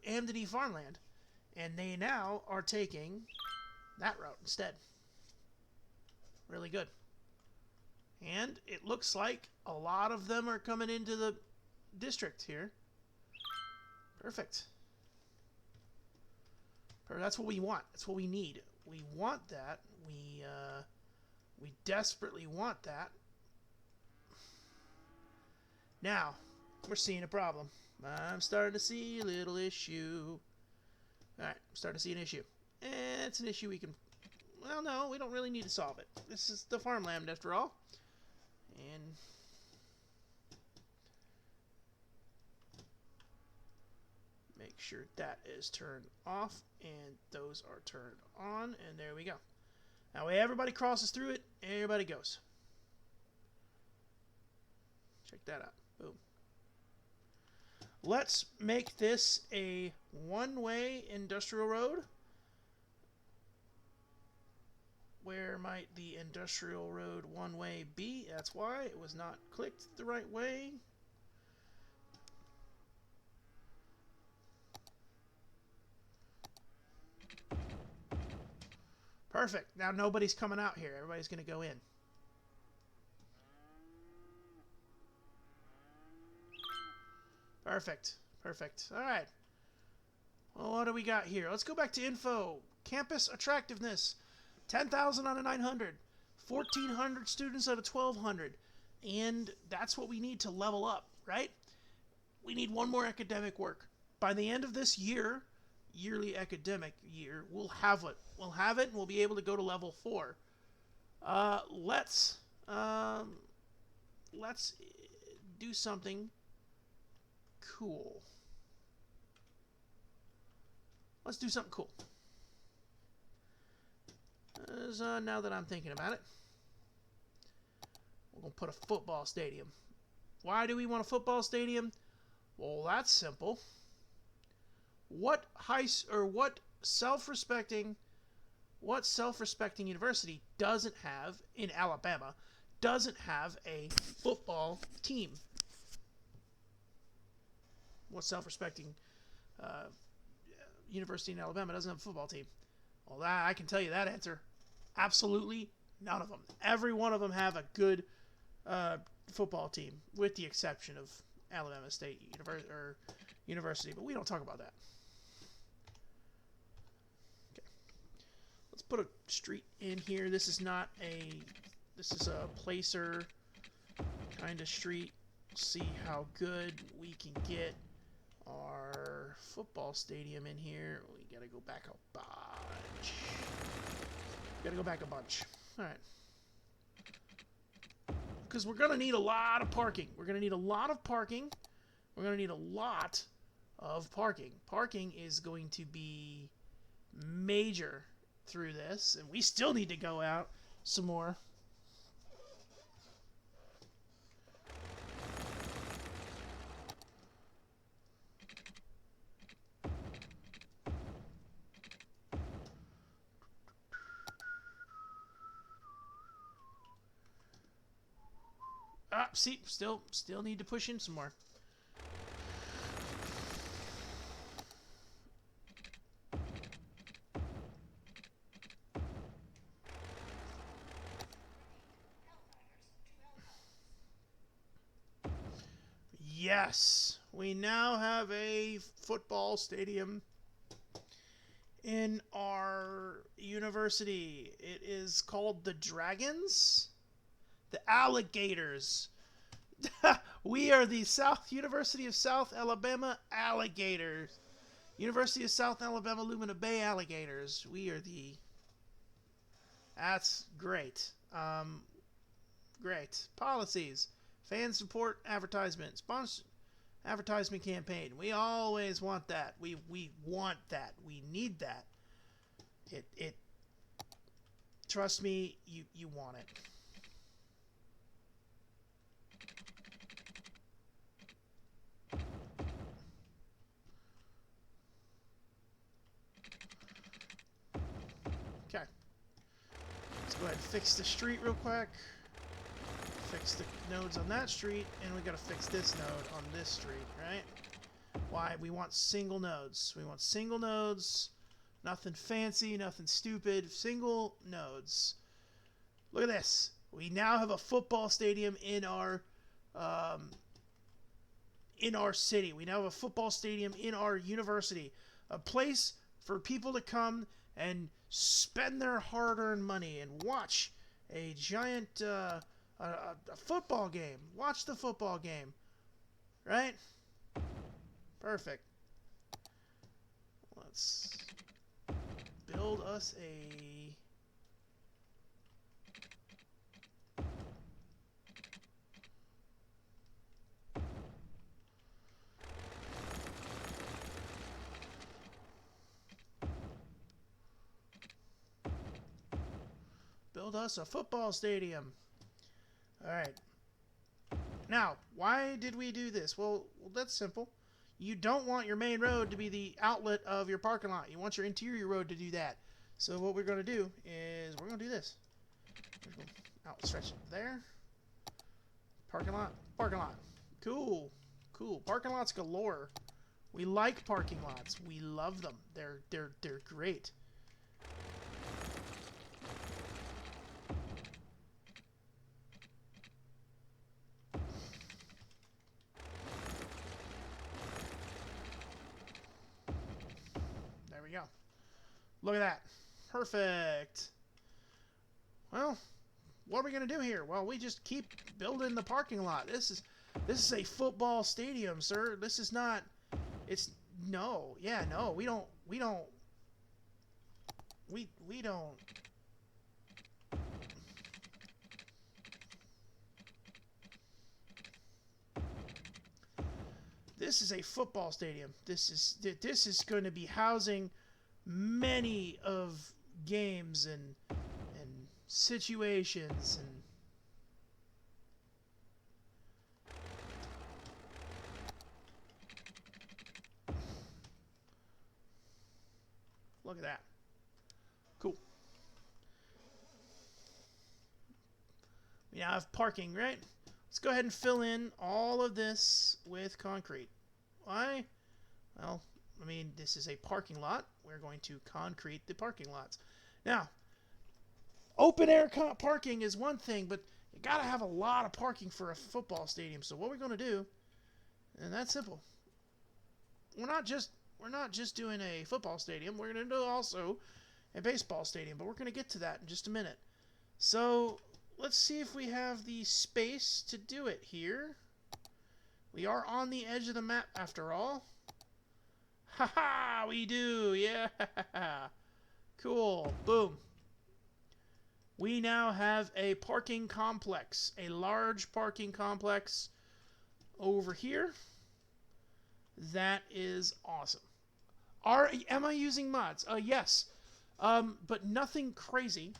Amity farmland. And they now are taking that route instead. Really good. And it looks like a lot of them are coming into the district here. Perfect. That's what we want. That's what we need. We want that. We desperately want that. Now, we're seeing a problem. I'm starting to see a little issue. Alright, I'm starting to see an issue. And it's an issue we can... Well, no, we don't really need to solve it. This is the farmland, after all. And Make sure that is turned off and those are turned on, and there we go. That way everybody crosses through it, everybody goes. Check that out. Boom. Let's make this a one-way industrial road. Where might the industrial road one-way be? That's why it was not clicked the right way. Perfect. Now nobody's coming out here. Everybody's going to go in. Perfect. Perfect. All right. Well, what do we got here? Let's go back to info. Campus attractiveness. 10,000 out of 900. 1,400 students out of 1,200. And that's what we need to level up, right? We need one more academic work. By the end of this year, yearly academic year, we'll have it. We'll have it and we'll be able to go to level 4. Let's do something cool. Let's do something cool. Now that I'm thinking about it, we're going to put a football stadium. Why do we want a football stadium? Well, that's simple. What self-respecting university doesn't have, in Alabama, doesn't have a football team? What self-respecting university in Alabama doesn't have a football team? Well, I can tell you that answer. Absolutely none of them. Every one of them have a good football team, with the exception of Alabama State University. But we don't talk about that. Okay. Let's put a street in here. This is a placer kind of street. See how good we can get our football stadium in here. We gotta go back a bunch. All right. Because we're gonna need a lot of parking. We're gonna need a lot of parking. Parking is going to be major through this, and we still need to go out some more. See, still need to push in some more. Yes, we now have a football stadium in our university. It is called the Dragons, the Alligators. We are the University of South Alabama Alligators. University of South Alabama Lumina Bay Alligators. We are the... That's great. Great. Policies. Fan support advertisement. Sponsor advertisement campaign. We always want that. We want that. We need that. It trust me, you want it. Okay. Let's go ahead and fix the street real quick. Fix the nodes on that street, and we gotta fix this node on this street, right? Why? We want single nodes. We want single nodes. Nothing fancy, nothing stupid. Single nodes. Look at this. We now have a football stadium in our city. We now have a football stadium in our university. A place for people to come and spend their hard-earned money and watch a giant a football game. Watch the football game. Right? Perfect. Let's build us a... Build us a football stadium. All right. Now, why did we do this? Well, that's simple. You don't want your main road to be the outlet of your parking lot. You want your interior road to do that. So what we're going to do is we're going to do this. We're going to outstretch it there. Parking lot. Parking lot. Cool. Cool. Parking lots galore. We like parking lots. We love them. They're great. There we go. Look at that. Perfect. Well, what are we going to do here? Well, we just keep building the parking lot. This is a football stadium, sir. This is not... It's... No. Yeah, no. We don't... This is a football stadium. This is going to be housing many of games and situations and look at that. Cool. We now have parking, right? Let's go ahead and fill in all of this with concrete. Why? Well, I mean, this is a parking lot. We're going to concrete the parking lots. Now, open air parking is one thing, but you gotta have a lot of parking for a football stadium. So what we're going to do, and that's simple. We're not just doing a football stadium. We're going to do also a baseball stadium, but we're going to get to that in just a minute. So let's see if we have the space to do it here. We are on the edge of the map after all. Haha, we do. Yeah. Cool. Boom. We now have a parking complex, a large parking complex over here. That is awesome. Am I using mods? Yes. But nothing crazy.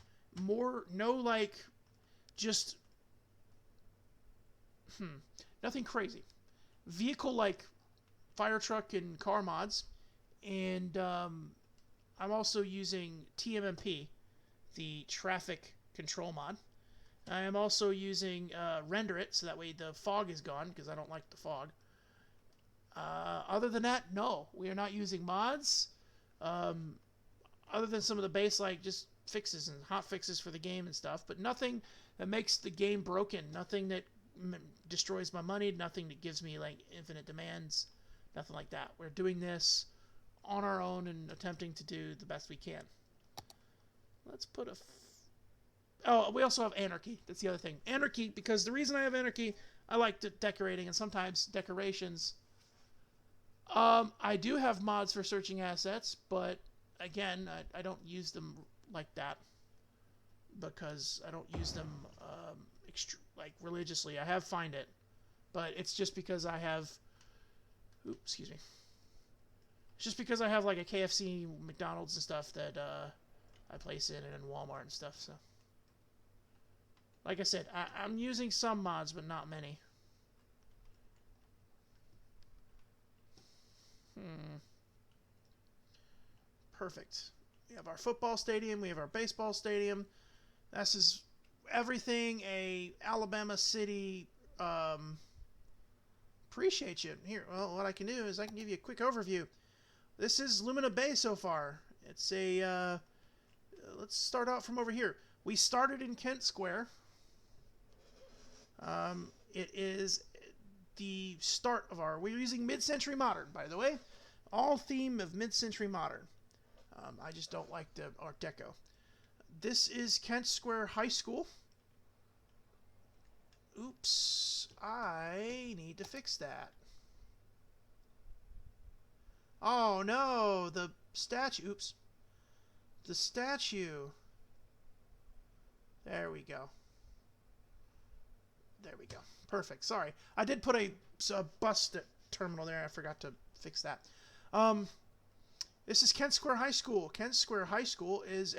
Nothing crazy. Vehicle like fire truck and car mods. And I'm also using TMMP, the traffic control mod. I am also using Render It, so that way the fog is gone, because I don't like the fog. Other than that, no. We are not using mods. Other than some of the base, like, just fixes and hot fixes for the game and stuff. But nothing that makes the game broken. Nothing that destroys my money. Nothing that gives me, like, infinite demands. Nothing like that. We're doing this on our own and attempting to do the best we can. Let's put a... Oh, we also have Anarchy. That's the other thing. Anarchy, because the reason I have Anarchy, I like decorating, and sometimes decorations... I do have mods for searching assets, but again, I don't use them like that because I don't use them like religiously. I have Find It, but it's just because I have... Oops, excuse me. It's just because I have like a KFC, McDonald's and stuff that I place in and Walmart and stuff. So, like I said, I'm using some mods, but not many. Perfect. We have our football stadium. We have our baseball stadium. This is everything a Alabama city appreciates you. Here, well, what I can do is I can give you a quick overview. This is Lumina Bay so far. It's a... let's start out from over here. We started in Kent Square. It is the start of our... We're using mid-century modern, by the way. All theme of mid-century modern. I just don't like the Art Deco. This is Kent Square High School. Oops. I need to fix that. Oh, no. The statue. Oops. The statue. There we go. There we go. Perfect. Sorry. I did put a bus terminal there. I forgot to fix that. This is Kent Square High School. Kent Square High School is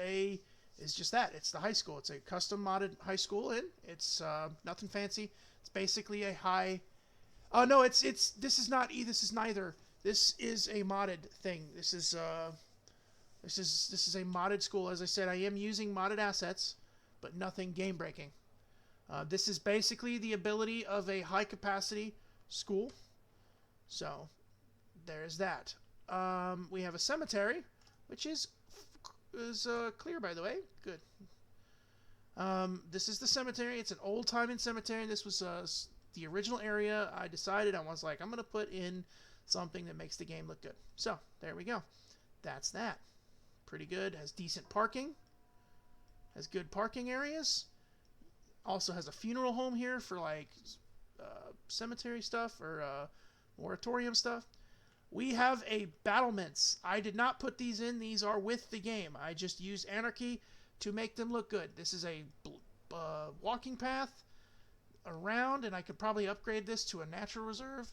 is just that. It's the high school. It's a custom modded high school, and it's nothing fancy. It's basically a high. Oh no, it's this is not. This is neither. This is a modded thing. This is a modded school. As I said, I am using modded assets, but nothing game breaking. This is basically the ability of a high capacity school. So there's that. We have a cemetery, which is clear, by the way. Good. This is the cemetery. It's an old-timey cemetery. This was the original area. I decided, I was like, I'm going to put in something that makes the game look good. So there we go. That's that. Pretty good. Has decent parking. Has good parking areas. Also has a funeral home here for like cemetery stuff or moratorium stuff. We have a battlements. I did not put these in. These are with the game. I just used Anarchy to make them look good. This is a walking path around, and I could probably upgrade this to a natural reserve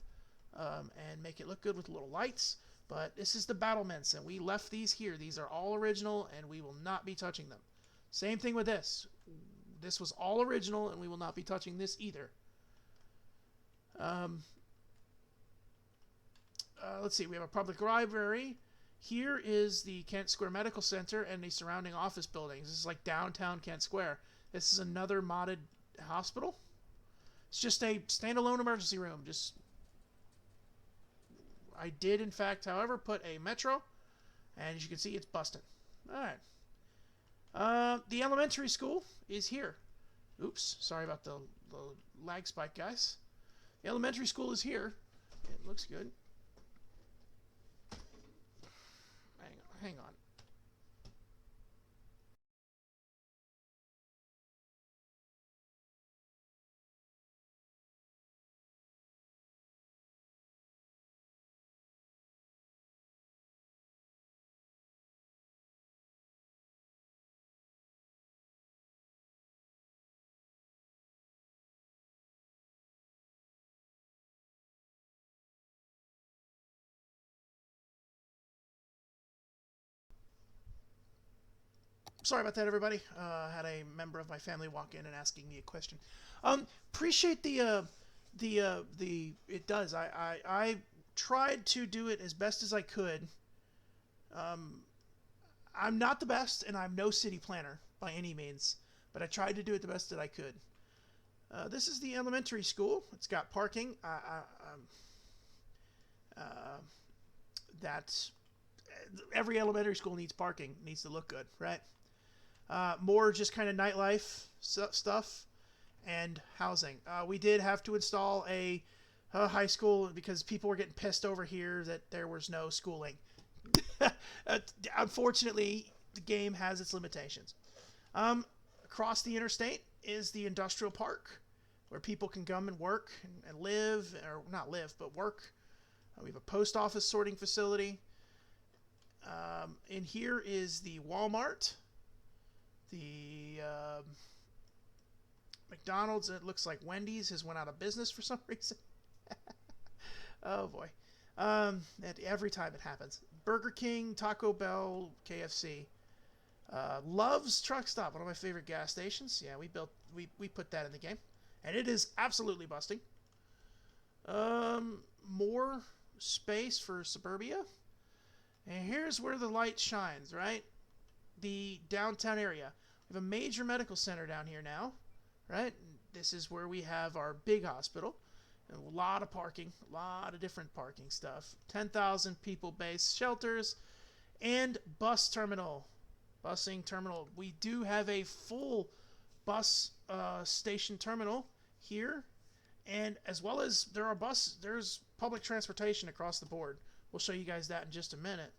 and make it look good with little lights. But this is the battlements, and we left these here. These are all original, and we will not be touching them. Same thing with this. This was all original, and we will not be touching this either. Let's see. We have a public library. Here is the Kent Square Medical Center and the surrounding office buildings. This is like downtown Kent Square. This is another modded hospital. It's just a standalone emergency room. I did, in fact, however, put a metro, and as you can see, it's busted. All right. The elementary school is here. Oops, sorry about the lag spike, guys. The elementary school is here. It looks good. Hang on. Sorry about that, everybody. Had a member of my family walk in and asking me a question. Appreciate it does. I tried to do it as best as I could. I'm not the best, and I'm no city planner by any means, but I tried to do it the best that I could. This is the elementary school. It's got parking. That's every elementary school needs parking. It needs to look good, right? More just kind of nightlife stuff and housing. We did have to install a high school because people were getting pissed over here that there was no schooling. Unfortunately, the game has its limitations. Across the interstate is the industrial park where people can come and work and live, or not live, but work. We have a post office sorting facility. In here is the Walmart. The McDonald's, it looks like Wendy's has went out of business for some reason. Oh boy. Every time it happens. Burger King, Taco Bell, KFC. Love's Truck Stop, one of my favorite gas stations. Yeah, we put that in the game. And it is absolutely busting. More space for suburbia. And here's where the light shines, right? The downtown area. We have a major medical center down here now, right? This is where we have our big hospital. And a lot of parking, a lot of different parking stuff. 10,000 people base shelters and bus terminal. Busing terminal. We do have a full bus station terminal here. And as well as there's public transportation across the board. We'll show you guys that in just a minute.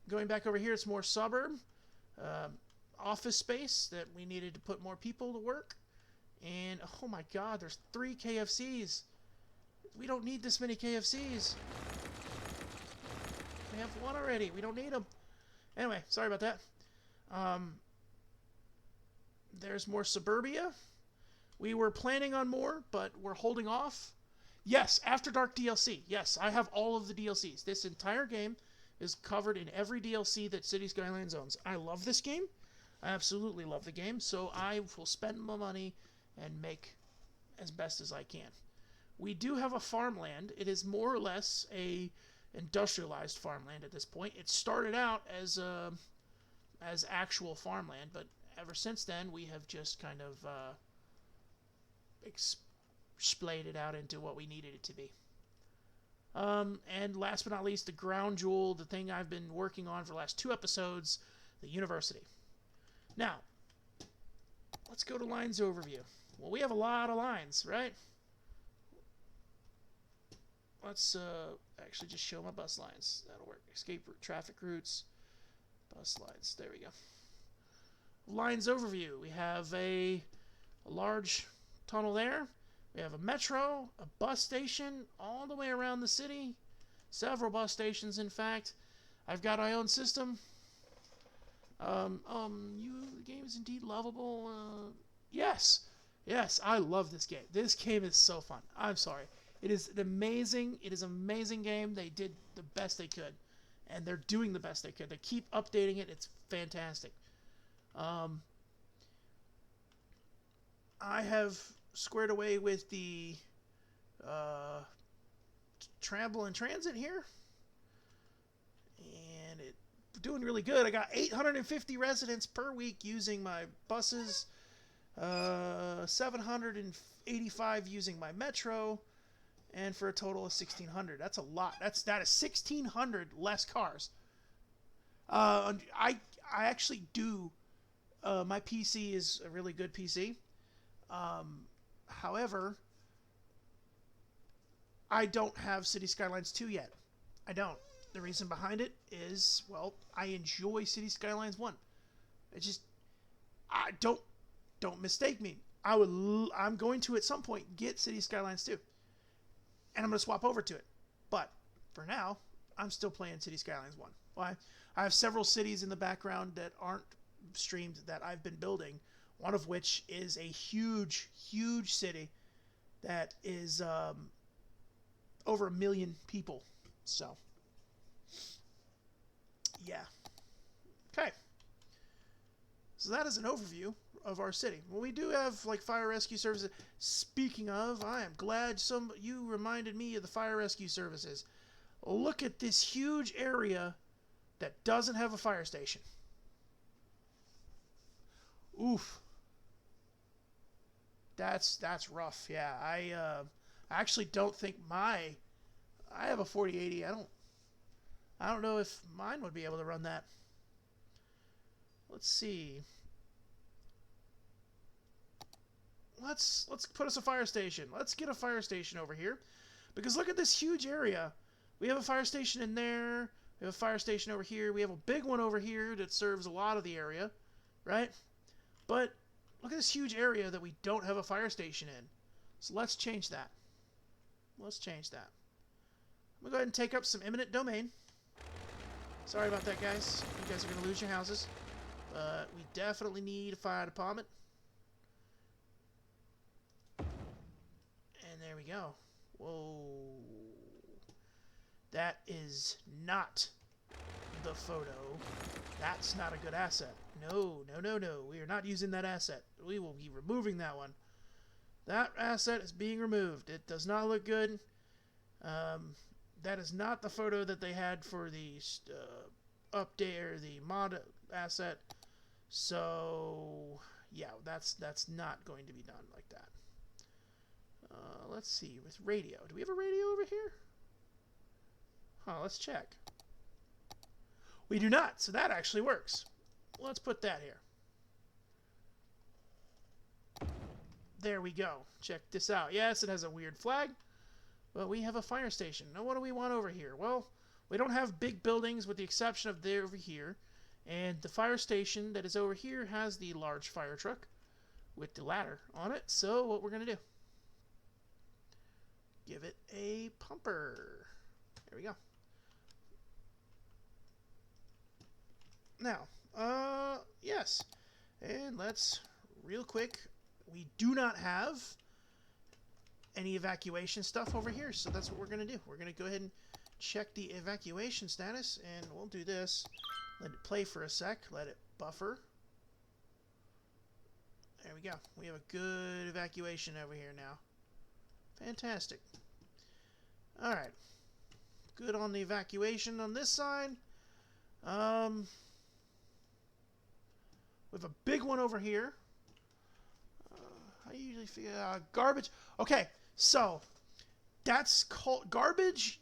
Going back over here, it's more suburb. Office space that we needed to put more people to work. And, oh my god, there's 3 KFCs. We don't need this many KFCs. We have 1 already. We don't need them. Anyway, sorry about that. There's more suburbia. We were planning on more, but we're holding off. Yes, After Dark DLC. Yes, I have all of the DLCs. This entire game is covered in every DLC that City Skylines owns. I love this game. I absolutely love the game, so I will spend my money and make as best as I can. We do have a farmland. It is more or less a industrialized farmland at this point. It started out as actual farmland, but ever since then we have just kind of splayed it out into what we needed it to be. And last but not least, the crown jewel, the thing I've been working on for the last 2 episodes, the university. Now, let's go to lines overview. Well, we have a lot of lines, right? Let's actually just show my bus lines. That'll work. Escape route, traffic routes, bus lines. There we go. Lines overview. We have a large tunnel there. We have a metro, a bus station all the way around the city. Several bus stations, in fact. I've got my own system. The game is indeed lovable. Yes, I love this game. This game is so fun. I'm sorry. It is an amazing game. They did the best they could, and they're doing the best they could. They keep updating it. It's fantastic. I have squared away with the travel and transit here, and it's doing really good. I got 850 residents per week using my buses, 785 using my metro, and for a total of 1,600. That's a lot. That is 1,600 less cars. I actually do. My PC is a really good PC. However, I don't have City Skylines 2 yet. I don't. The reason behind it is, well, I enjoy City Skylines 1. Don't mistake me. I'm going to at some point get City Skylines 2. And I'm going to swap over to it. But for now, I'm still playing City Skylines 1. Why? I have several cities in the background that aren't streamed that I've been building. One of which is a huge city that is over 1 million people. So, yeah. Okay. So that is an overview of our city. Well, we do have like fire rescue services. Speaking of, I am glad you reminded me of the fire rescue services. Look at this huge area that doesn't have a fire station. Oof. That's rough. Yeah, I actually don't think I have a 4080. I don't know if mine would be able to run that. Let's see. Let's put us a fire station. Let's get a fire station over here. Because look at this huge area. We have a fire station in there. We have a fire station over here. We have a big one over here that serves a lot of the area, right? But look at this huge area that we don't have a fire station in. So let's change that. I'm going to go ahead and take up some eminent domain. Sorry about that, guys. You guys are going to lose your houses. But we definitely need a fire department. And there we go. Whoa. That is not the photo. That's not a good asset. No. We are not using that asset. We will be removing that one. That asset is being removed. It does not look good. That is not the photo that they had for the update or the mod asset. So, yeah, that's not going to be done like that. Let's see, with radio. Do we have a radio over here? Huh, let's check. We do not, so that actually works. Let's put that here. There we go. Check this out. Yes, it has a weird flag, but we have a fire station. Now, what do we want over here? Well, we don't have big buildings with the exception of over here. And the fire station that is over here has the large fire truck with the ladder on it. So what we're going to do, give it a pumper. There we go. Now, yes. And let's, real quick, we do not have any evacuation stuff over here. So that's what we're going to do. We're going to go ahead and check the evacuation status, and we'll do this. Let it play for a sec. Let it buffer. There we go. We have a good evacuation over here now. Fantastic. Alright. Good on the evacuation on this side. We have a big one over here. I usually figure garbage. Okay, so that's called garbage.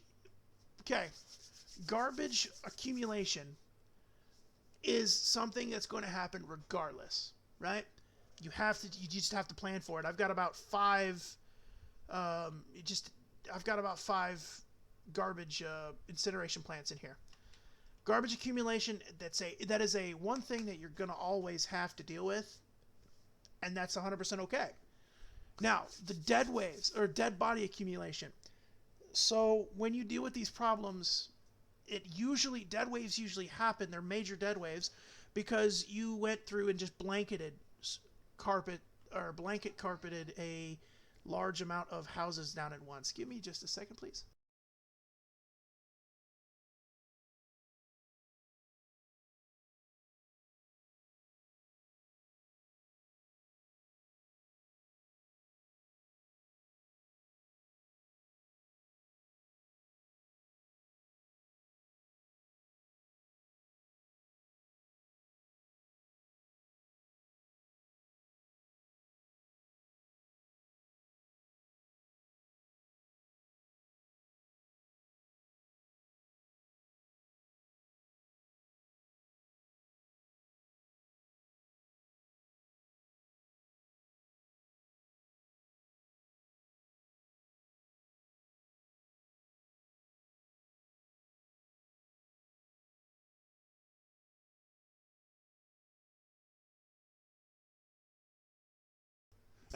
Okay, garbage accumulation is something that's going to happen regardless, right? You just have to plan for it. I've got about 5. I've got about 5 garbage incineration plants in here. Garbage accumulation. That is a one thing that you're going to always have to deal with, and that's 100% okay. Now, the dead waves or dead body accumulation. So when you deal with these problems, dead waves usually happen. They're major dead waves because you went through and just blanket carpeted a large amount of houses down at once. Give me just a second, please.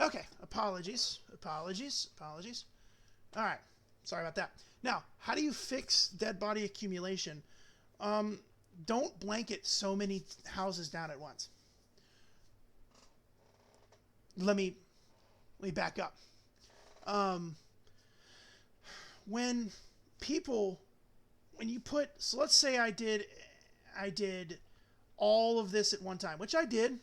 Okay, apologies. All right, sorry about that. Now, how do you fix dead body accumulation? Don't blanket so many houses down at once. Let me back up. When you put, so let's say I did all of this at one time, which I did.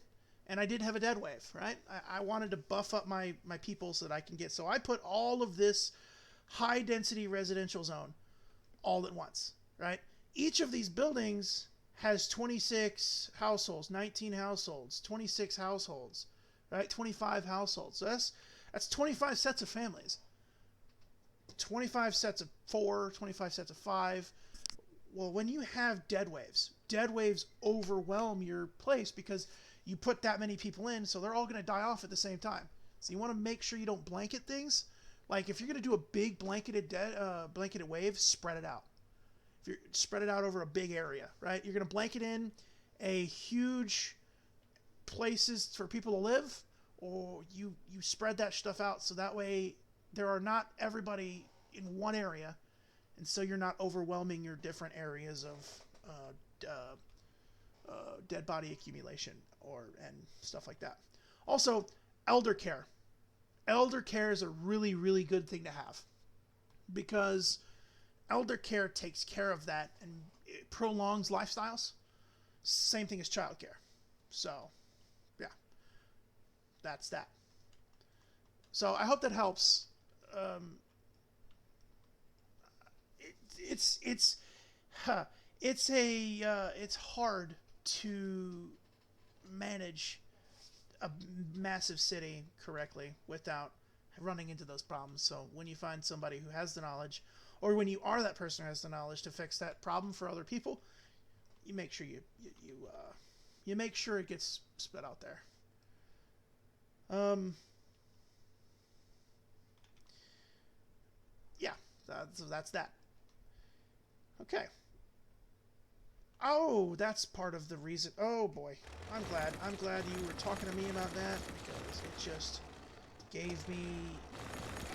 And I did have a dead wave, right? I wanted to buff up my people so that I can get... So I put all of this high-density residential zone all at once, right? Each of these buildings has 26 households, 19 households, 26 households, right? 25 households. So that's 25 sets of families. 25 sets of 4, 25 sets of 5. Well, when you have dead waves overwhelm your place because... you put that many people in, so they're all going to die off at the same time. So you want to make sure you don't blanket things. Like if you're going to do a big blanketed wave, spread it out. If you spread it out over a big area, right? You're going to blanket in a huge places for people to live, or you spread that stuff out so that way there are not everybody in one area, and so you're not overwhelming your different areas of dead body accumulation and stuff like that. Also, elder care. Elder care is a really, really good thing to have because elder care takes care of that and it prolongs lifestyles. Same thing as child care. So, yeah, that's that. So I hope that helps. It's hard to manage a massive city correctly without running into those problems. So when you find somebody who has the knowledge, or when you are that person who has the knowledge to fix that problem for other people, you make sure you make sure it gets spit out there. Yeah, so that's that. Okay. Oh, that's part of the reason. Oh boy, I'm glad you were talking to me about that because it just gave me.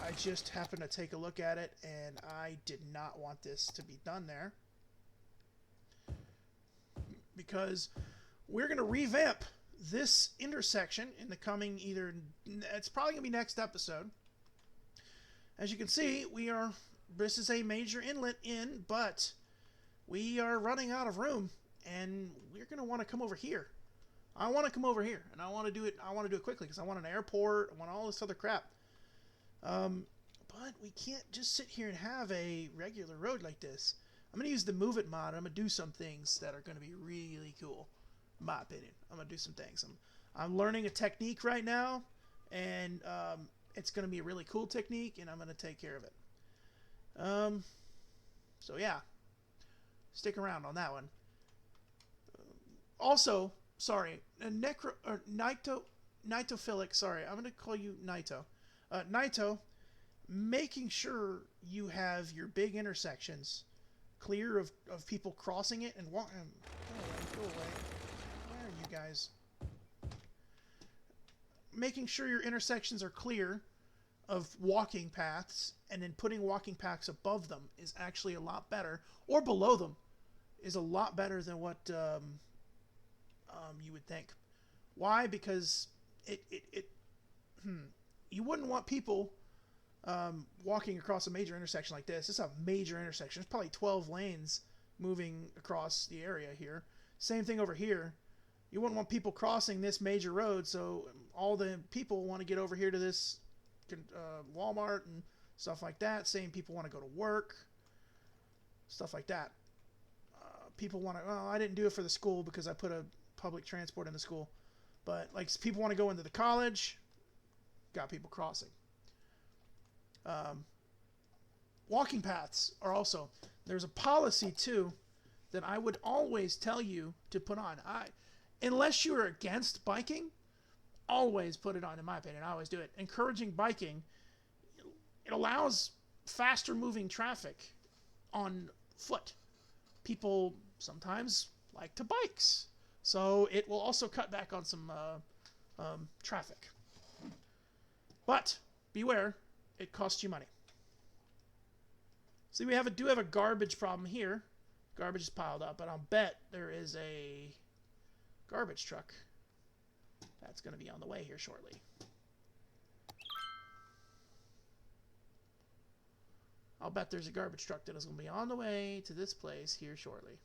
I just happened to take a look at it and I did not want this to be done there because we're going to revamp this intersection in the coming it's probably going to be next episode. As you can see, we are this is a major inlet in, but we are running out of room, and we're going to want to come over here. I want to come over here, and I want to do it quickly, because I want an airport, I want all this other crap. But we can't just sit here and have a regular road like this. I'm going to use the Move It mod. I'm going to do some things that are going to be really cool, in my opinion. I'm going to do some things. I'm learning a technique right now, and it's going to be a really cool technique, and I'm going to take care of it. So yeah, stick around on that one. Also, sorry, Nitophilic, sorry, I'm going to call you Nito. Nito, making sure you have your big intersections clear of people crossing it and walking. Go away. Where are you guys? Making sure your intersections are clear of walking paths, and then putting walking paths above them is actually a lot better, or below them is a lot better than what you would think. Why? Because you wouldn't want people walking across a major intersection like this. It's a major intersection. There's probably 12 lanes moving across the area here. Same thing over here. You wouldn't want people crossing this major road, so all the people want to get over here to this Walmart and stuff like that. Same people want to go to work, stuff like that. People want to, well, I didn't do it for the school because I put a public transport in the school, but like people want to go into the college, got people crossing. Walking paths are also, there's a policy too that I would always tell you to put on. Unless you're against biking, always put it on, in my opinion. I always do it. Encouraging biking, it allows faster moving traffic on foot. People sometimes like to bikes, so it will also cut back on some traffic. But beware, it costs you money. See, we do have a garbage problem here. Garbage is piled up, but I'll bet there is a garbage truck that's going to be on the way here shortly. I'll bet there's a garbage truck that is going to be on the way to this place here shortly.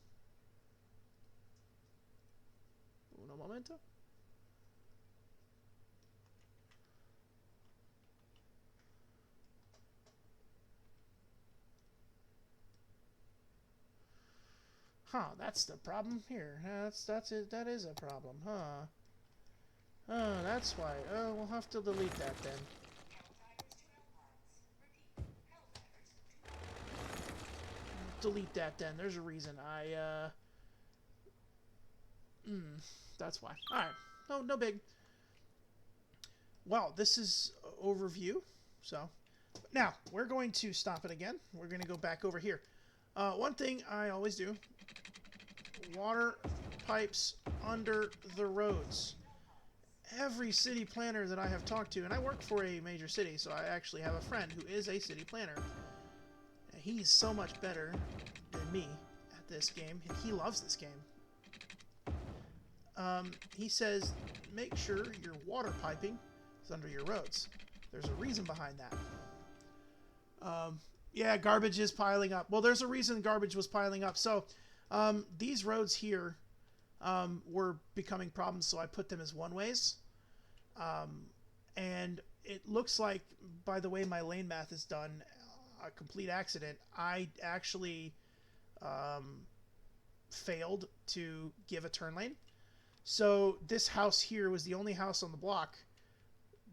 Uno momento. Huh, that's the problem here. That's it. That is a problem, huh? Oh, that's why. Oh, we'll have to delete that then. Delete that then. There's a reason. That's why. Alright. No big. Well, this is overview. So, now, we're going to stop it again. We're going to go back over here. One thing I always do. Water pipes under the roads. Every city planner that I have talked to, and I work for a major city, so I actually have a friend who is a city planner. He's so much better than me at this game, and he loves this game. He says, make sure your water piping is under your roads. There's a reason behind that. Yeah, garbage is piling up. Well, there's a reason garbage was piling up. So, these roads here were becoming problems, so I put them as one-ways. And it looks like, by the way my lane math is done, a complete accident. I actually failed to give a turn lane. So this house here was the only house on the block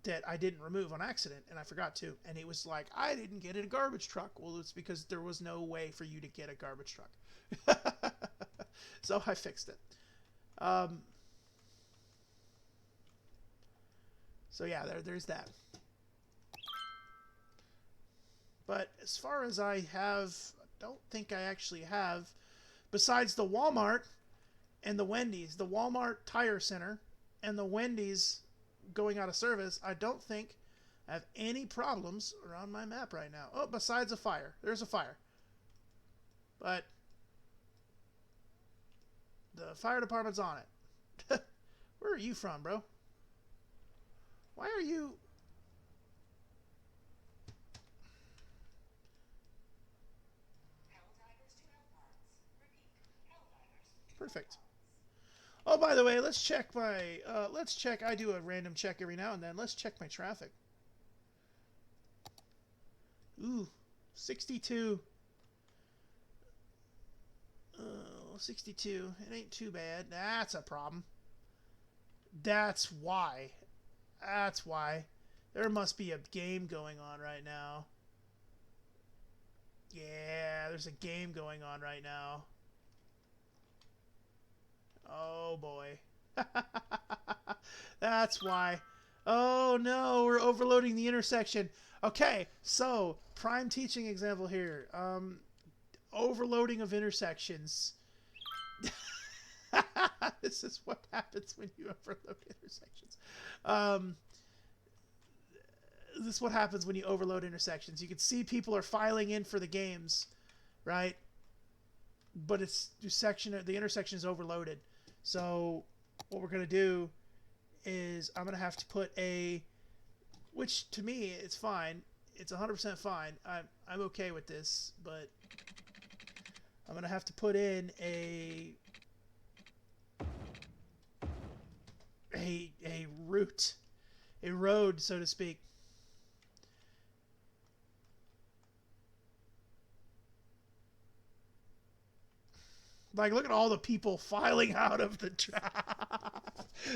that I didn't remove on accident, and I forgot to. And it was like, I didn't get a garbage truck. Well, it's because there was no way for you to get a garbage truck. So I fixed it. So yeah, there's that. But as far as I don't think I actually have, besides the Walmart and the Wendy's, the Walmart Tire Center and the Wendy's going out of service, I don't think I have any problems around my map right now. Oh, besides a fire. There's a fire. But the fire department's on it. Where are you from, bro? Why are you... Perfect. Oh, by the way, let's check my, I do a random check every now and then. Let's check my traffic. Ooh, 62. 62. It ain't too bad. That's a problem. That's why. That's why. There must be a game going on right now. Yeah, there's a game going on right now. Oh boy. That's why. Oh no, we're overloading the intersection. Okay, so prime teaching example here. Overloading of intersections. This is what happens when you overload intersections. This is what happens when you overload intersections. You can see people are filing in for the games, right? But the intersection is overloaded. So what we're gonna do is I'm gonna have to put which to me it's fine. It's 100% fine. I'm okay with this, but I'm gonna have to put in a road, so to speak. Like, look at all the people filing out of the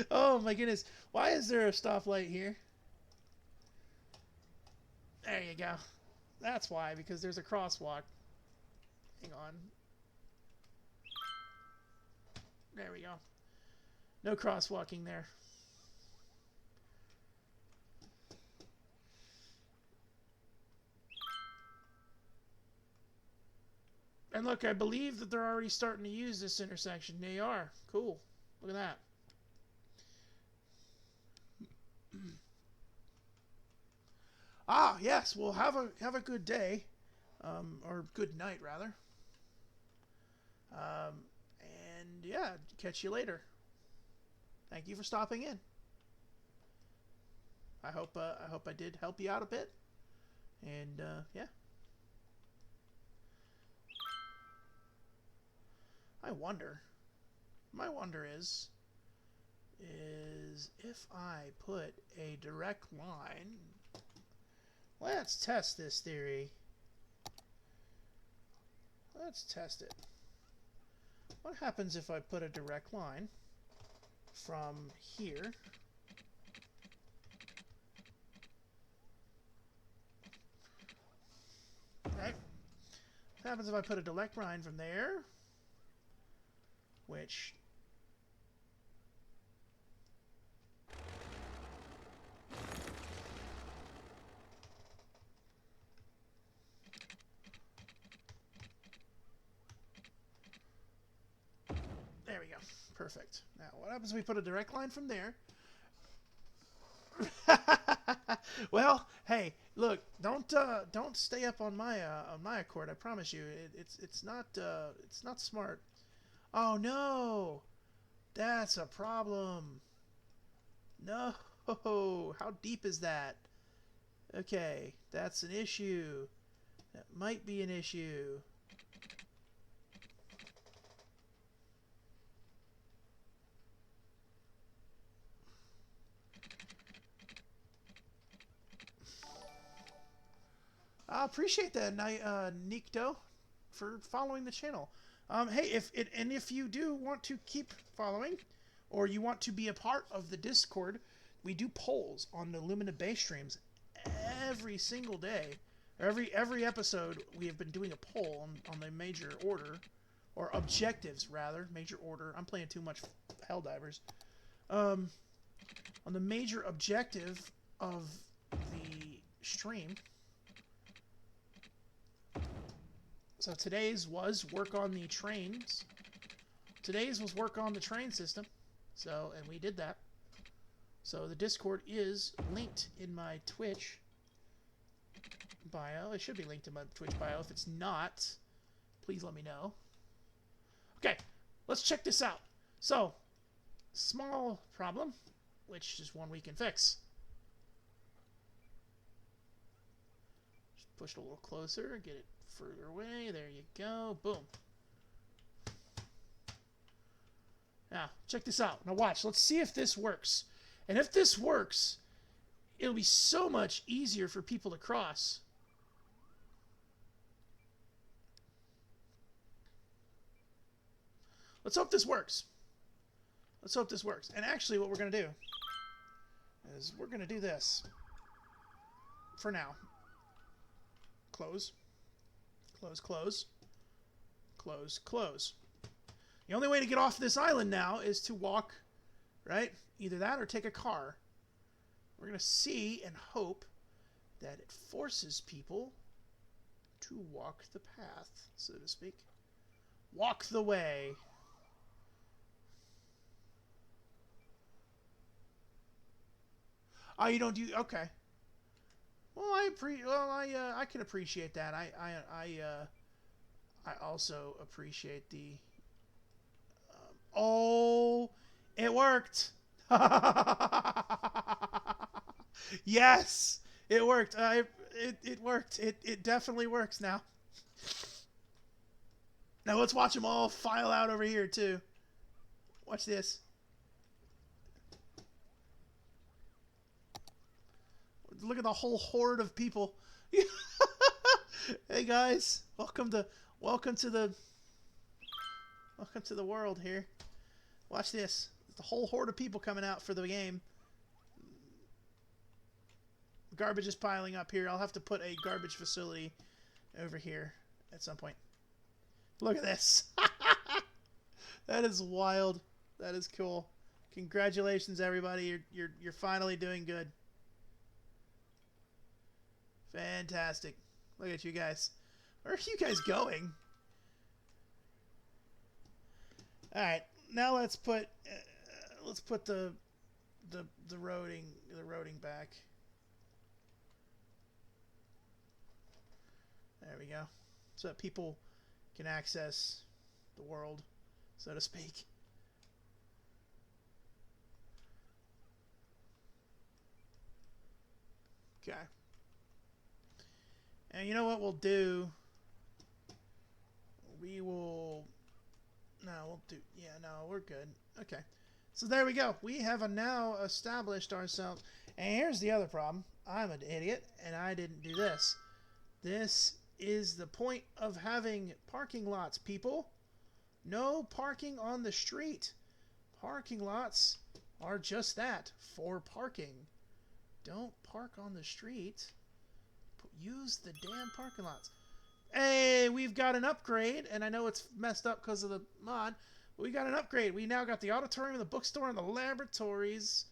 Oh my goodness. Why is there a stoplight here? There you go. That's why, because there's a crosswalk. Hang on. There we go. No crosswalking there. And look, I believe that they're already starting to use this intersection. They are. Cool. Look at that. Ah, yes. Well, have a good day, or good night rather. And yeah, catch you later. Thank you for stopping in. I hope I did help you out a bit. And yeah. My wonder is if I put a direct line. Let's test this theory. Let's test it. What happens if I put a direct line from here right? What happens if I put a direct line from there, which there we go. Perfect. Now, what happens if we put a direct line from there? Well, hey, look, don't stay up on my accord. I promise you, it's not smart. Oh no, that's a problem. No, how deep is that? Okay, that's an issue. That might be an issue. I appreciate that, Nikto, for following the channel. Hey, if you do want to keep following, or you want to be a part of the Discord, we do polls on the Lumina Bay streams every single day. Every episode, we have been doing a poll on the major order, or objectives rather, major order. I'm playing too much Helldivers. On the major objective of the stream. So today's was work on the trains. Today's was work on the train system. So, and we did that. So the Discord is linked in my Twitch bio. It should be linked in my Twitch bio. If it's not, please let me know. Okay, let's check this out. So, small problem, which is one we can fix. Just push it a little closer, get it further away. There you go. Boom. Now, check this out. Now watch. Let's see if this works. And if this works, it'll be so much easier for people to cross. Let's hope this works. Let's hope this works. And actually what we're going to do is we're going to do this. For now. Close. Close, close. Close, close. The only way to get off this island now is to walk, right? Either that or take a car. We're going to see and hope that it forces people to walk the path, so to speak. Walk the way. Oh, you don't do... Okay. Well, I can appreciate that. I also appreciate the... oh, it worked. Yes, it worked. It worked. It definitely works now. Now let's watch them all file out over here too. Watch this. Look at the whole horde of people. Hey guys, welcome to the world here. Watch this. The whole horde of people coming out for the game. Garbage is piling up here. I'll have to put a garbage facility over here at some point. Look at this. That is wild. That is cool. Congratulations, everybody. You're finally doing good. Fantastic. Look at you guys. Where are you guys going? All right. Now let's put the roading back. There we go. So that people can access the world, so to speak. Okay. And you know what we'll do? We'll do... Yeah, no, we're good. Okay. So there we go. We have now established ourselves. And here's the other problem. I'm an idiot, and I didn't do this. This is the point of having parking lots, people. No parking on the street. Parking lots are just that, for parking. Don't park on the street. Use the damn parking lots. Hey, we've got an upgrade, and I know it's messed up because of the mod, but we got an upgrade. We now got the auditorium, the bookstore, and the laboratories.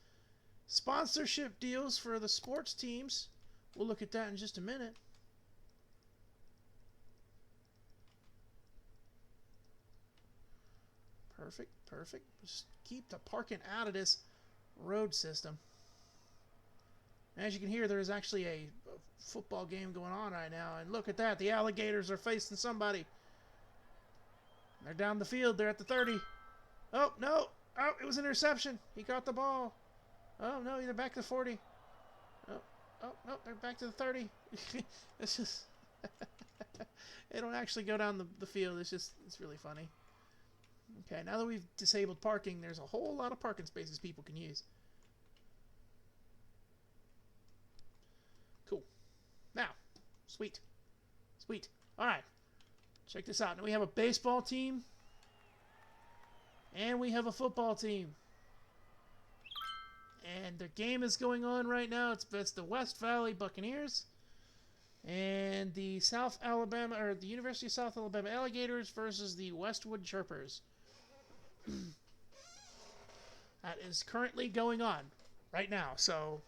Sponsorship deals for the sports teams. We'll look at that in just a minute. Perfect, perfect. Just keep the parking out of this road system. As you can hear, there is actually a football game going on right now. And look at that. The alligators are facing somebody. They're down the field. They're at the 30. Oh, no. Oh, it was an interception. He caught the ball. Oh, no. They're back to 40. Oh, no. They're back to the 30. It's just... They don't actually go down the field. It's really funny. Okay, now that we've disabled parking, there's a whole lot of parking spaces people can use. Cool. Now, sweet. Sweet. Alright. Check this out. Now we have a baseball team. And we have a football team. And the game is going on right now. It's the West Valley Buccaneers. And the the University of South Alabama Alligators versus the Westwood Chirpers. That is currently going on right now. So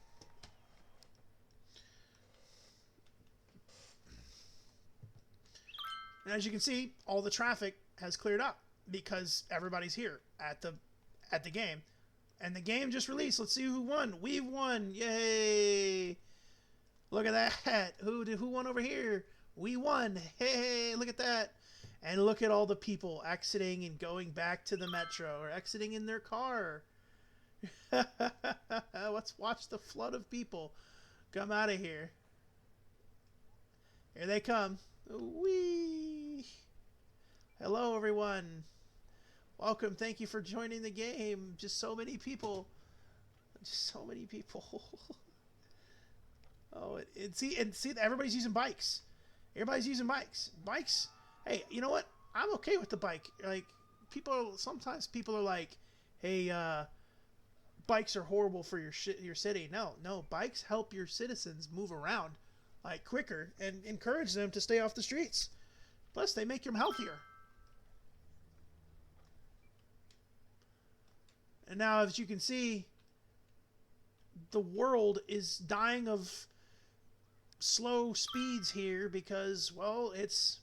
and as you can see, all the traffic has cleared up because everybody's here at the game. And the game just released. Let's see who won. We've won. Yay! Look at that. Who won over here? We won. Hey, look at that. And look at all the people exiting and going back to the metro or exiting in their car. Let's watch the flood of people come out of here. Here they come. Whee! Hello, everyone. Welcome. Thank you for joining the game. Just so many people. Just so many people. Oh, and see, everybody's using bikes. Everybody's using bikes. Bikes. Hey, you know what? I'm okay with the bike. Like, sometimes people are like, hey, bikes are horrible for your city. No, bikes help your citizens move around like quicker and encourage them to stay off the streets. Plus, they make them healthier. And now, as you can see, the world is dying of slow speeds here because, well, it's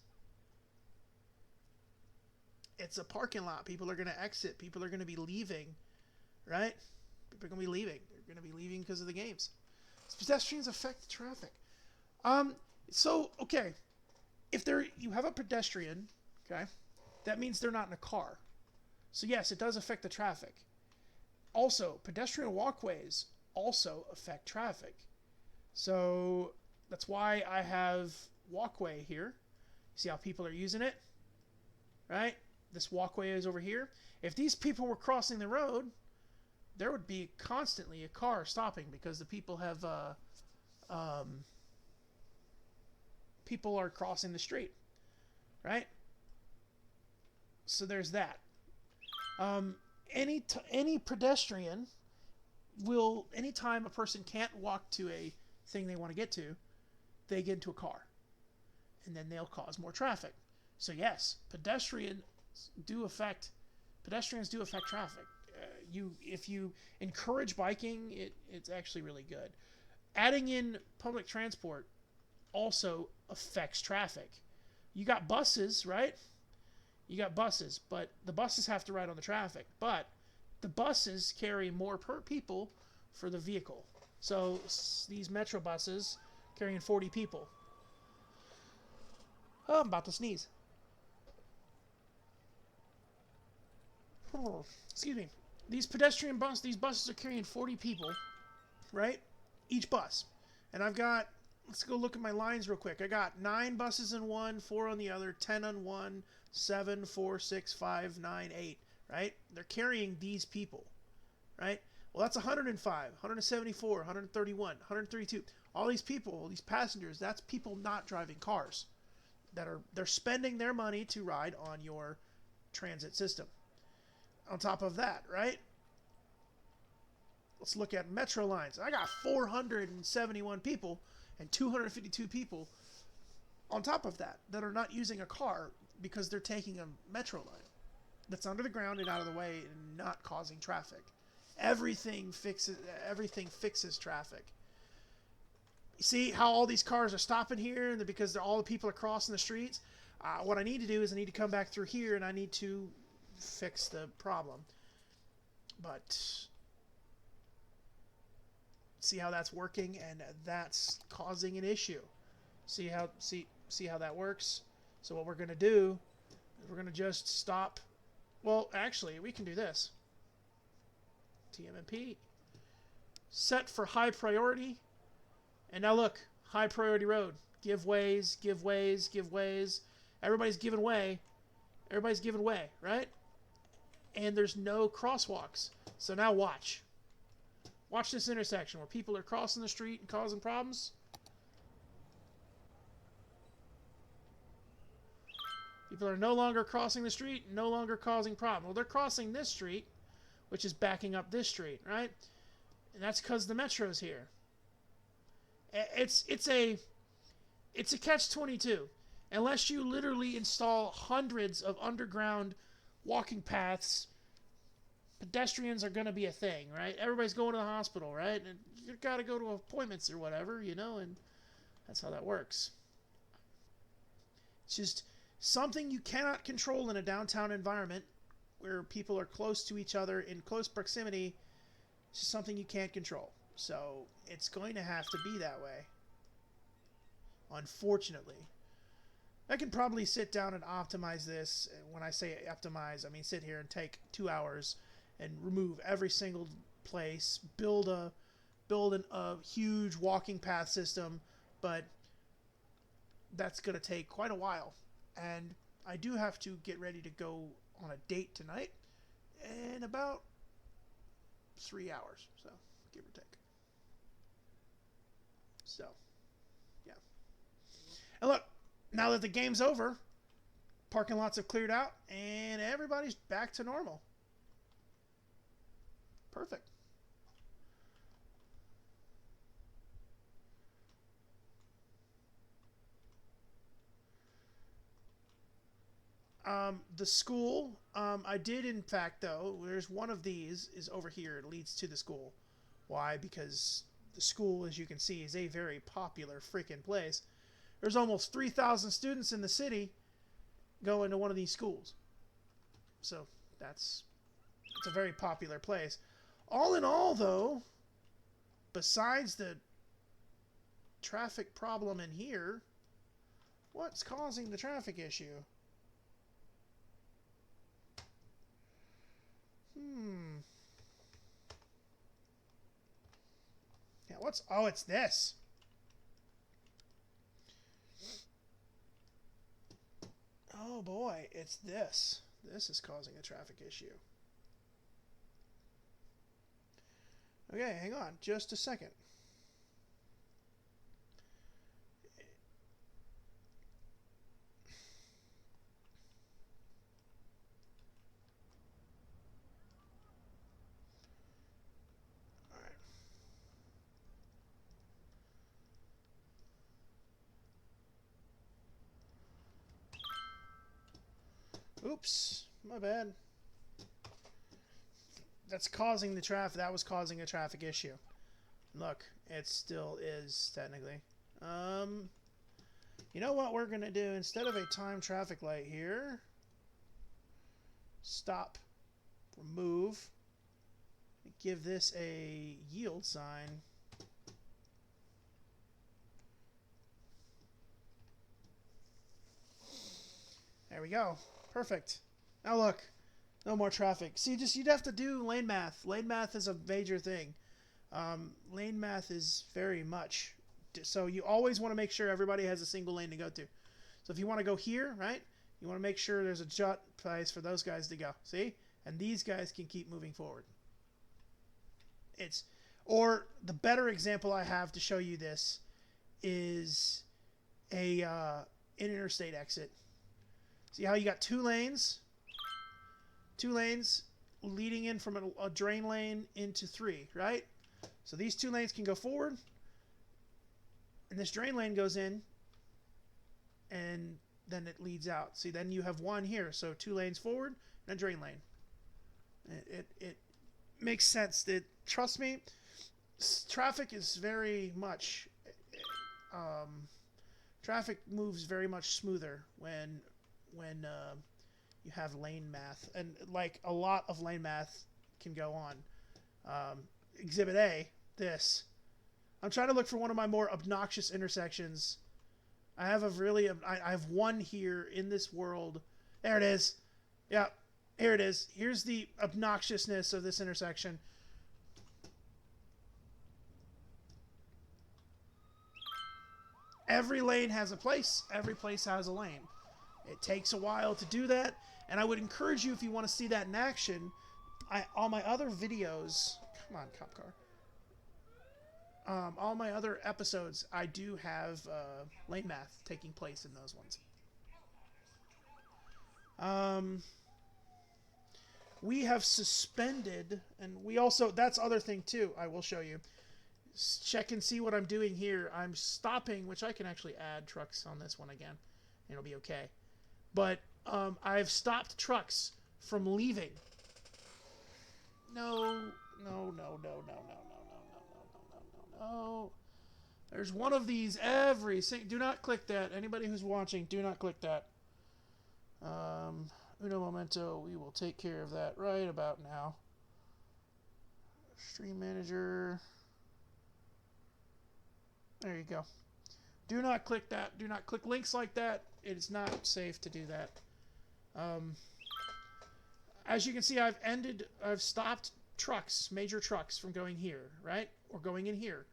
a parking lot. People are going to exit. People are going to be leaving, right? People are going to be leaving. They're going to be leaving because of the games. Pedestrians affect the traffic. So, okay, if you have a pedestrian, okay, that means they're not in a car. So, yes, it does affect the traffic. Also, pedestrian walkways also affect traffic. So, that's why I have walkway here. See how people are using it? Right? This walkway is over here. If these people were crossing the road, there would be constantly a car stopping because the people have people are crossing the street, right? So there's that. Any pedestrian will, anytime a person can't walk to a thing they want to get to, they get into a car, and then they'll cause more traffic. So yes, pedestrians do affect traffic. If you encourage biking, it's actually really good. Adding in public transport also affects traffic. You got buses, right? You got buses, but the buses have to ride on the traffic. But the buses carry more per people for the vehicle. So these metro buses carrying 40 people. Oh, I'm about to sneeze. Oh, excuse me. These buses are carrying 40 people, right? Each bus. And let's go look at my lines real quick. I got 9 buses in one, 4 on the other, 10 on one, 7, 4, 6, 5, 9, 8, right? They're carrying these people, right? Well, that's 105, 174, 131, 132. All these people, these passengers, that's people not driving cars. They're spending their money to ride on your transit system. On top of that, right? Let's look at metro lines. I got 471 people and 252 people on top of that are not using a car because they're taking a metro line that's under the ground and out of the way and not causing traffic. Everything fixes traffic. You see how all these cars are stopping here and because all the people are crossing the streets? What I need to do is I need to come back through here and I need to fix the problem. But see how that's working, and that's causing an issue. See how that works? So what we're going to do is we're going to just stop. Well, actually, we can do this. TMMP. Set for high priority. And now look, high priority road. Give ways, give ways, give ways. Everybody's giving way. Everybody's giving way, right? And there's no crosswalks. So now watch. Watch this intersection where people are crossing the street and causing problems. People are no longer crossing the street, no longer causing problems. Well, they're crossing this street, which is backing up this street, right? And that's because the metro's here. It's a catch-22. Unless you literally install hundreds of underground walking paths, pedestrians are going to be a thing, right? Everybody's going to the hospital, right? And you got to go to appointments or whatever, you know, and that's how that works. It's just something you cannot control in a downtown environment where people are close to each other in close proximity. It's just something you can't control. So it's going to have to be that way, unfortunately. I can probably sit down and optimize this. When I say optimize, I mean sit here and take 2 hours and remove every single place, build a huge walking path system, but that's going to take quite a while. And I do have to get ready to go on a date tonight. in about 3 hours, so give or take. So, yeah. And look, now that the game's over, parking lots have cleared out, and everybody's back to normal. Perfect. The school, I did in fact though, there's one of these is over here. It leads to the school. Why? Because the school, as you can see, is a very popular freaking place. There's almost 3,000 students in the city going to one of these schools. So it's a very popular place. All in all though, besides the traffic problem in here, what's causing the traffic issue? Yeah, oh, it's this. Oh boy, it's this. This is causing a traffic issue. Okay, hang on just a second. Oops, my bad. That's causing the traffic. That was causing a traffic issue. Look, it still is technically. You know what we're gonna do instead of a time traffic light here? Stop. Remove. Give this a yield sign. There we go. Perfect. Now look, no more traffic. See, you'd have to do lane math. Lane math is a major thing. Lane math is very much. So you always want to make sure everybody has a single lane to go to. So if you want to go here, right, you want to make sure there's a jut place for those guys to go. See? And these guys can keep moving forward. Or the better example I have to show you this is an interstate exit. See how you got two lanes leading in from a drain lane into 3, right? So these 2 lanes can go forward, and this drain lane goes in, and then it leads out. See, then you have 1 here, so 2 lanes forward and a drain lane. It makes sense. Trust me, traffic is very much traffic moves very much smoother when you have lane math, and like a lot of lane math can go on. Exhibit A, this. I'm trying to look for one of my more obnoxious intersections. I have I have one here in this world. There it is. Yeah, here it is. Here's the obnoxiousness of this intersection. Every lane has a place. Every place has a lane. It takes a while to do that, and I would encourage you, if you want to see that in action, all my other videos, come on, cop car, all my other episodes, I do have lane math taking place in those ones. We have suspended, and we also, that's other thing too, I will show you. Check and see what I'm doing here. I'm stopping, which I can actually add trucks on this one again, and it'll be okay. But I've stopped trucks from leaving. No. There's one of these do not click that. Anybody who's watching, do not click that. Uno momento, we will take care of that right about now. Stream manager. There you go. Do not click that. Do not click links like that. It is not safe to do that. As you can see, I've stopped trucks, major trucks, from going here, right? Or going in here.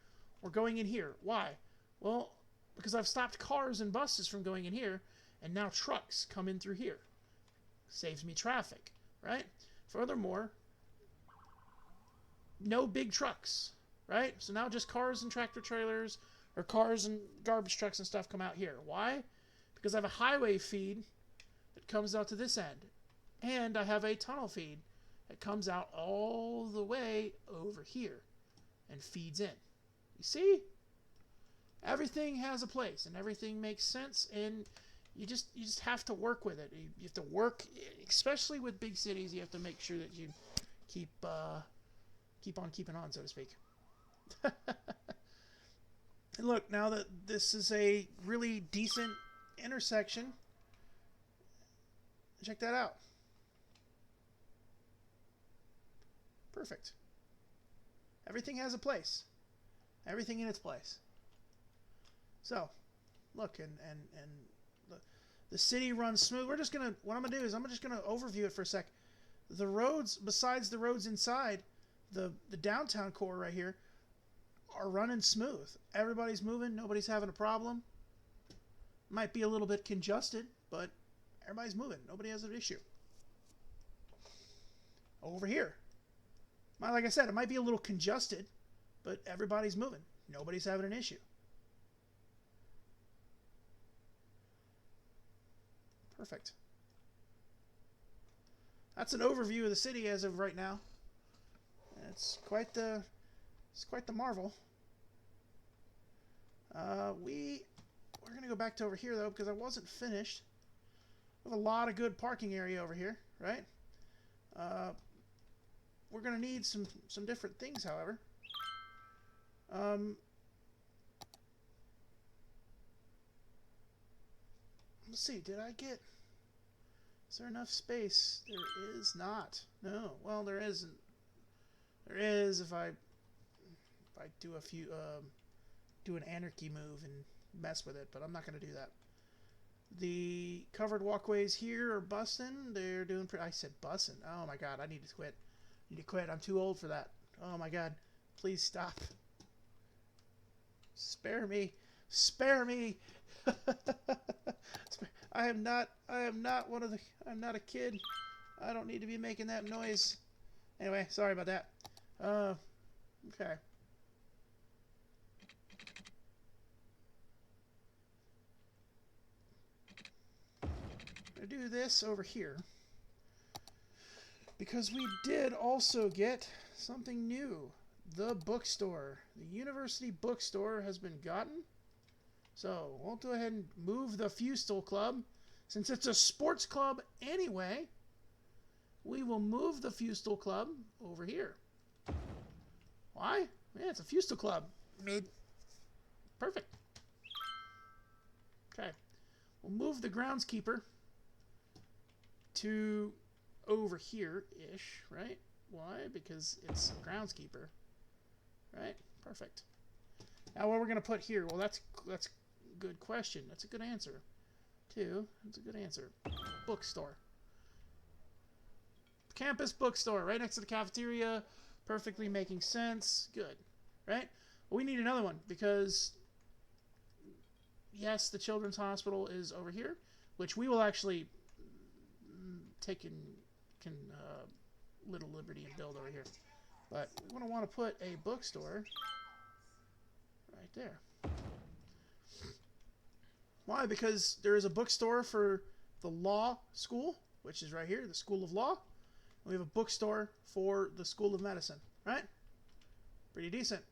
Or going in here. Why? Well, because I've stopped cars and buses from going in here, and now trucks come in through here. Saves me traffic, right? Furthermore, no big trucks, right? So now just cars and tractor trailers, or cars and garbage trucks and stuff come out here. Why? Because I have a highway feed that comes out to this end. And I have a tunnel feed that comes out all the way over here and feeds in. You see? Everything has a place and everything makes sense, and you just have to work with it. You have to work, especially with big cities. You have to make sure that you keep on keeping on, so to speak. And look, now that this is a really decent intersection, check that out. Perfect. Everything has a place. Everything in its place. So, look, and the city runs smooth. What I'm gonna do is I'm just gonna overview it for a sec. The roads, besides the roads inside, the downtown core right here, are running smooth. Everybody's moving. Nobody's having a problem. Might be a little bit congested, but everybody's moving. Nobody has an issue. Over here, like I said, it might be a little congested, but everybody's moving. Nobody's having an issue. Perfect. That's an overview of the city as of right now. It's quite the marvel. We're gonna go back to over here though, because I wasn't finished. We have a lot of good parking area over here, right? We're gonna need some different things, however. Let's see. Is there enough space? There is not. No. Well, there isn't. There is if I do do an anarchy move and mess with it, but I'm not going to do that. The covered walkways here are busting. They're doing I said busting. Oh my god, I need to quit. I need to quit. I'm too old for that. Oh my god. Please stop. Spare me. Spare me. I'm not a kid. I don't need to be making that noise. Anyway, sorry about that. Okay. I'm gonna do this over here because we did also get something new. The bookstore. The university bookstore has been gotten. So we'll go ahead and move the Fustel Club. Since it's a sports club anyway, we will move the Fustel Club over here. Why? Yeah, it's a Fustel Club. Perfect. Okay. We'll move the groundskeeper to over here-ish, right? Why? Because it's a groundskeeper. Right? Perfect. Now what we're going to put here, well, that's a good question. That's a good answer. That's a good answer. Bookstore. Campus bookstore, right next to the cafeteria. Perfectly making sense. Good. Right? Well, we need another one because, yes, the Children's Hospital is over here, which we will actually take can little liberty and build over here. But we're going to want to put a bookstore right there. Why? Because there is a bookstore for the law school, which is right here, the School of Law. And we have a bookstore for the School of Medicine, right? Pretty decent.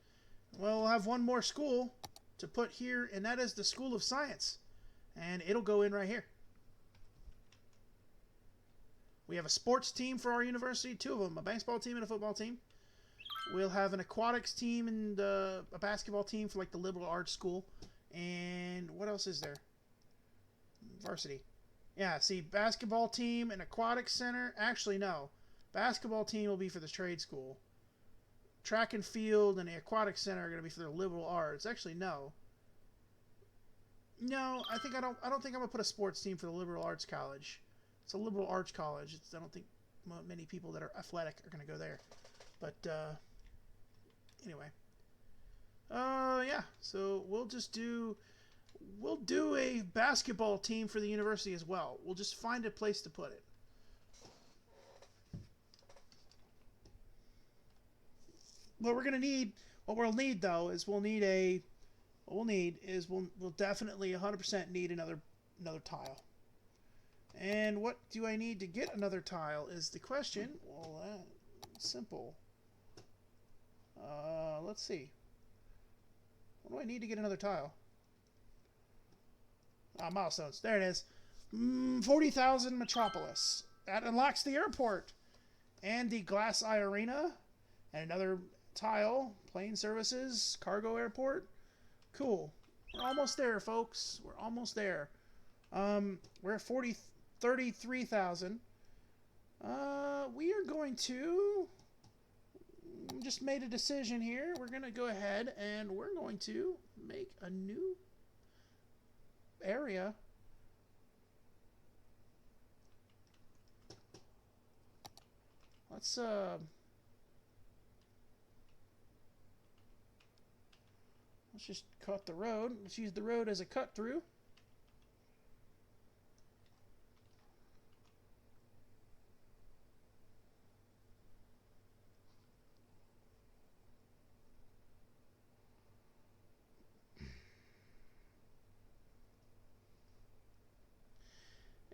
Well, we'll have one more school to put here, and that is the School of Science. And it'll go in right here. We have a sports team for our university, 2 of them, a baseball team and a football team. We'll have an aquatics team and a basketball team for like the liberal arts school. And what else is there? Varsity. Yeah, see, basketball team and aquatics center. Actually, no. Basketball team will be for the trade school. Track and field and the aquatics center are going to be for the liberal arts. Actually, no. No, I don't think I'm going to put a sports team for the liberal arts college. It's a liberal arts college. I don't think many people that are athletic are going to go there. But anyway. Yeah, so we'll do a basketball team for the university as well. We'll just find a place to put it. what we're gonna need, what we'll need though, is we'll definitely 100% need another tile. And what do I need to get another tile is the question. Well, that's simple. Let's see. What do I need to get another tile? Milestones. There it is. 40,000 Metropolis. That unlocks the airport and the Glass Eye Arena and another tile. Plane services, cargo airport. Cool. We're almost there, folks. We're almost there. We're at 33,000. We are going to just made a decision here. We're going to go ahead and we're going to make a new area. Let's just cut the road. Let's use the road as a cut through.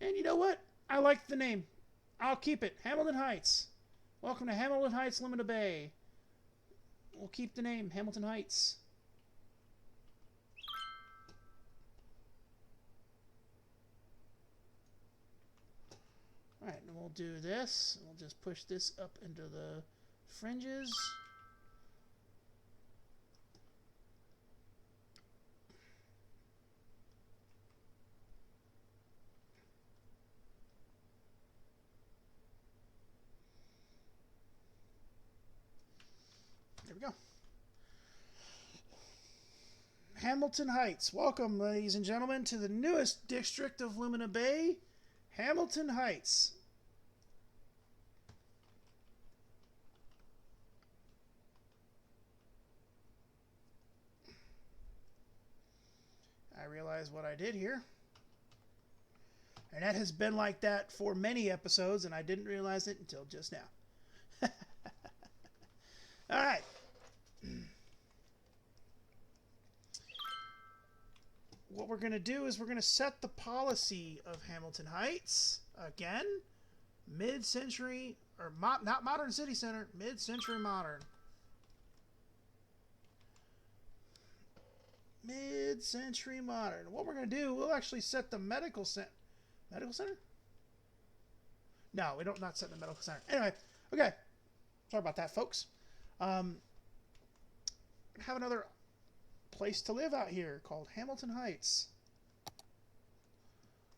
And you know what? I like the name. I'll keep it. Hamilton Heights. Welcome to Hamilton Heights, Lumina Bay. We'll keep the name, Hamilton Heights. Alright, and we'll do this. We'll just push this up into the fringes. There we go. Hamilton Heights. Welcome, ladies and gentlemen, to the newest district of Lumina Bay, Hamilton Heights. I realize what I did here. And that has been like that for many episodes, and I didn't realize it until just now. All right. What we're going to do is we're going to set the policy of Hamilton Heights again. Mid-century, or not modern city center, mid-century modern. Mid-century modern. What we're going to do, we'll actually set the medical center. Medical center? No, we don't not set the medical center. Anyway, okay. Sorry about that, folks. Have another place to live out here called Hamilton Heights.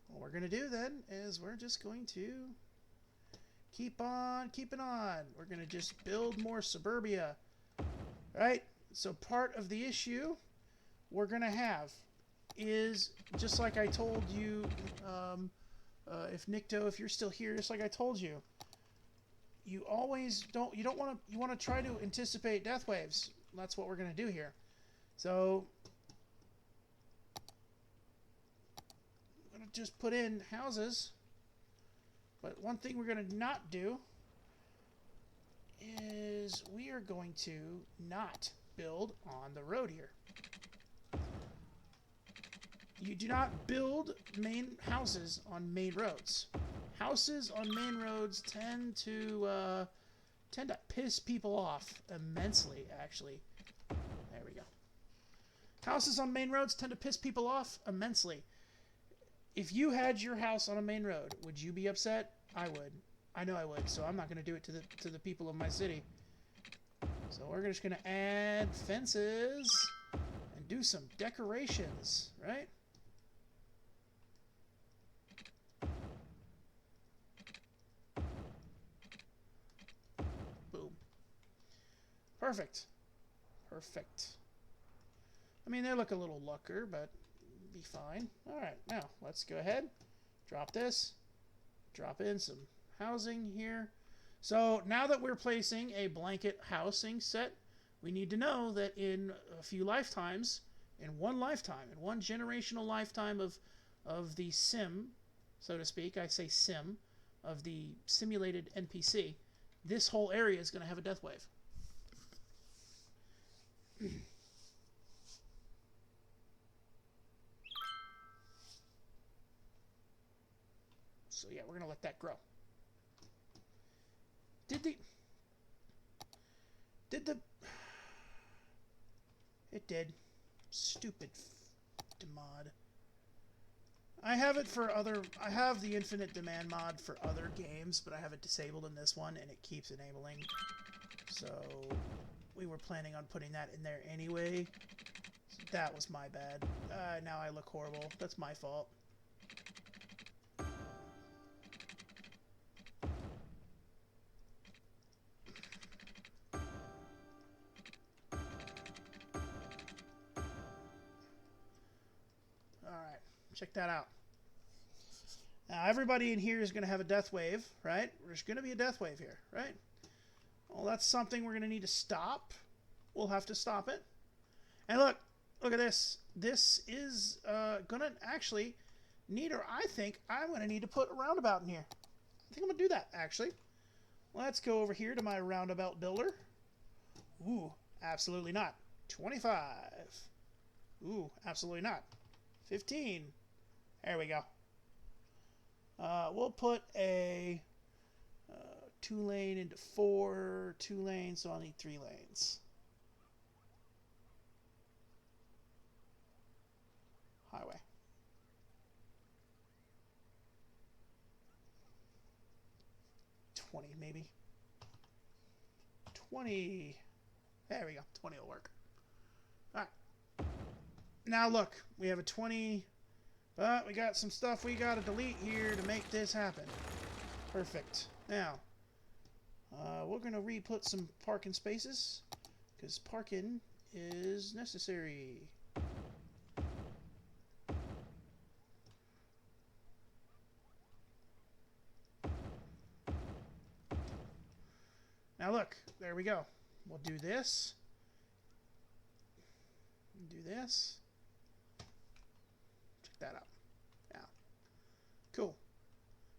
What we're going to do then is we're just going to keep on keeping on. We're going to just build more suburbia. Right? So part of the issue we're going to have is, just like I told you, if you're still here, just like I told you, you want to try to anticipate death waves. That's what we're going to do here. So I'm going to just put in houses. But one thing we're going to not do is we are going to not build on the road here. You do not build main houses on main roads. Houses on main roads tend to piss people off immensely, actually. There we go. Houses on main roads tend to piss people off immensely. If you had your house on a main road, would you be upset? I would. I know I would, so I'm not going to do it to the people of my city. So we're just going to add fences and do some decorations, right? Boom. Perfect. Perfect. I mean, they look a little lucker, but be fine. All right, now let's go ahead. Drop this. Drop in some housing here. So now that we're placing a blanket housing set, we need to know that in a few lifetimes, in one generational lifetime of the sim, so to speak, I say sim, of the simulated NPC, this whole area is going to have a death wave. So yeah, we're gonna let that grow. Did the it did. Stupid mod. I have it for other. I have the infinite demand mod for other games, but I have it disabled in this one, and it keeps enabling. So we were planning on putting that in there anyway. That was my bad. Now I look horrible. That's my fault. Alright, check that out. Now everybody in here is going to have a death wave, right? There's going to be a death wave here, right? Well, that's something we're going to need to stop. We'll have to stop it. And look at this. This is going to actually need, or I think I'm going to need to put a roundabout in here. I think I'm going to do that, actually. Let's go over here to my roundabout builder. Ooh, absolutely not. 25. Ooh, absolutely not. 15. There we go. We'll put a 2-lane into 4, 2 lanes, so I'll need 3 lanes. Highway. Maybe 20. There we go. 20 will work. All right. Now look, we have a 20, but we got some stuff we got to delete here to make this happen. Perfect. Now, we're going to re-put some parking spaces because parking is necessary. Now look, there we go. We'll do this. Do this. Check that out. Yeah. Cool.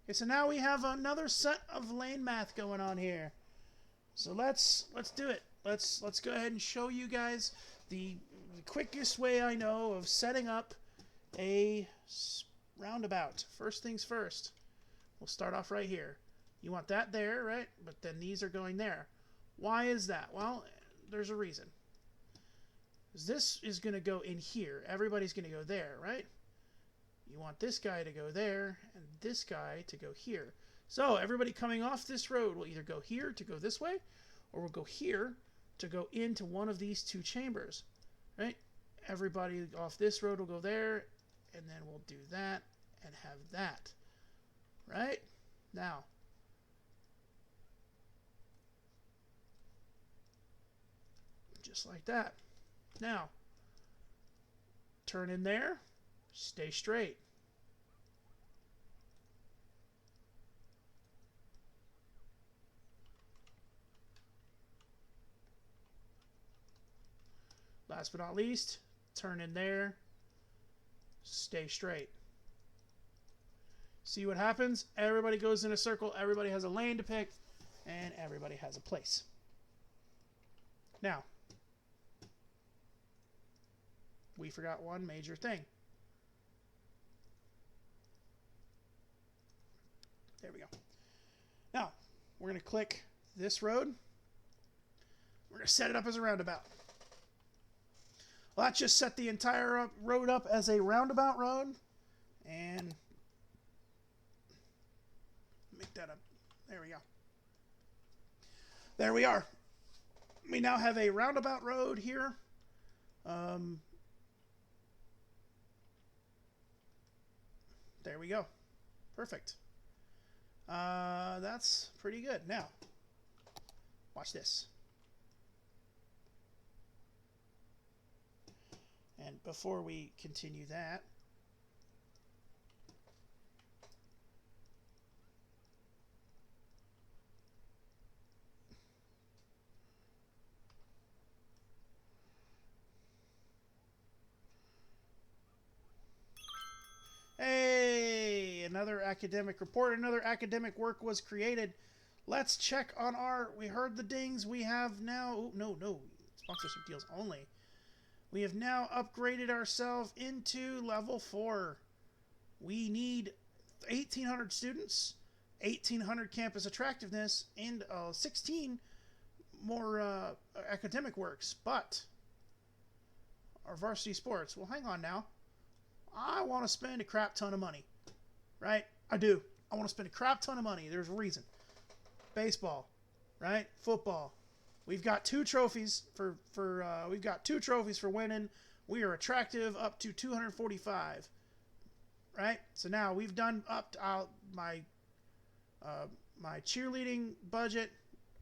Okay, so now we have another set of lane math going on here. So let's do it. Let's go ahead and show you guys the quickest way I know of setting up a roundabout. First things first. We'll start off right here. You want that there, right? But then these are going there. Why is that? Well, there's a reason. This is going to go in here. Everybody's going to go there, right? You want this guy to go there and this guy to go here. So everybody coming off this road will either go here to go this way, or will go here to go into one of these 2 chambers, right? Everybody off this road will go there, and then we'll do that and have that, right? Now, just like that. Now, turn in there, stay straight. Last but not least, turn in there, stay straight. See what happens? Everybody goes in a circle, everybody has a lane to pick, and everybody has a place. Now, we forgot one major thing. There we go. Now, we're going to click this road. We're going to set it up as a roundabout. Well, that just set the entire road up as a roundabout road. And make that up. There we go. There we are. We now have a roundabout road here. There we go. Perfect. That's pretty good. Now, watch this. And before we continue that, hey, another academic report, another academic work was created. Let's check on our, we heard the dings, we have now, oh, no, Sponsorship deals only. We have now upgraded ourselves into level 4. We need 1,800 students, 1,800 campus attractiveness, and 16 more academic works. But our varsity sports, well, hang on now. I want to spend a crap ton of money, right? I do. I want to spend a crap ton of money. There's a reason. Baseball, right? Football. We've got 2 trophies for winning. We are attractive up to 245, right? So now we've done up to my cheerleading budget.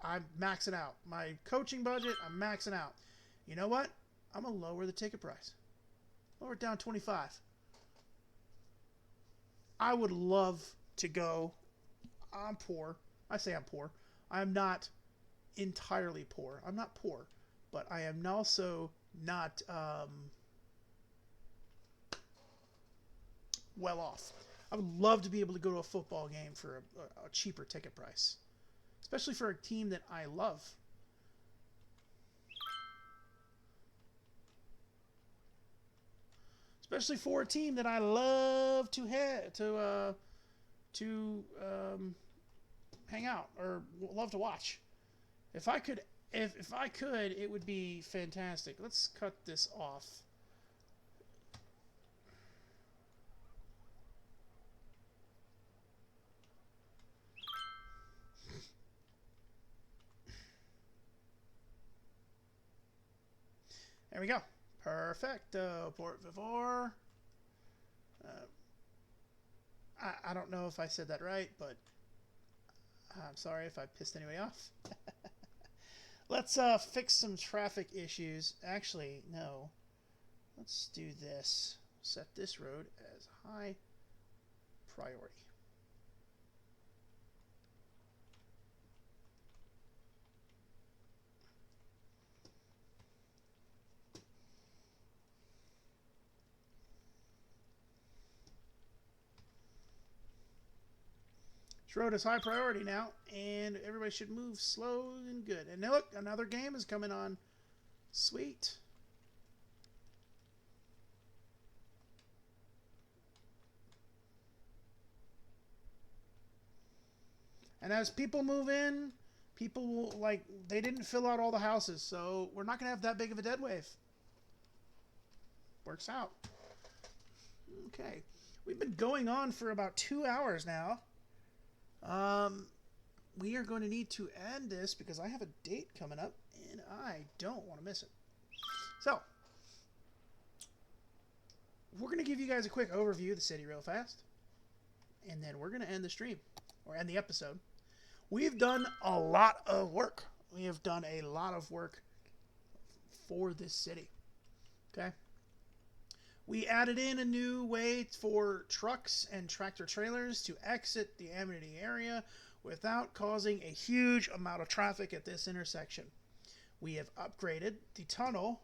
I'm maxing out. My coaching budget, I'm maxing out. You know what? I'm gonna lower the ticket price. Lower it down 25. I would love to go. I'm poor. I say I'm poor. I'm not entirely poor. I'm not poor, but I am also not well off. I would love to be able to go to a football game for a cheaper ticket price, especially for a team that I love. Especially for a team that I love to hang out or love to watch. If I could, it would be fantastic. Let's cut this off. There we go. Perfecto. Por favor. I don't know if I said that right, but I'm sorry if I pissed anybody off. Let's fix some traffic issues. Actually, no. Let's do this. Set this road as high priority. This road is high priority now, and everybody should move slow and good. And now look, another game is coming on. Sweet. And as people move in, people will, like, they didn't fill out all the houses, so we're not going to have that big of a dead wave. Works out. Okay. We've been going on for about 2 hours now. We are going to need to end this because I have a date coming up and I don't want to miss it. So, we're going to give you guys a quick overview of the city real fast. And then we're going to end the stream, or end the episode. We've done a lot of work. We have done a lot of work for this city. Okay? We added in a new way for trucks and tractor trailers to exit the amenity area without causing a huge amount of traffic at this intersection. We have upgraded the tunnel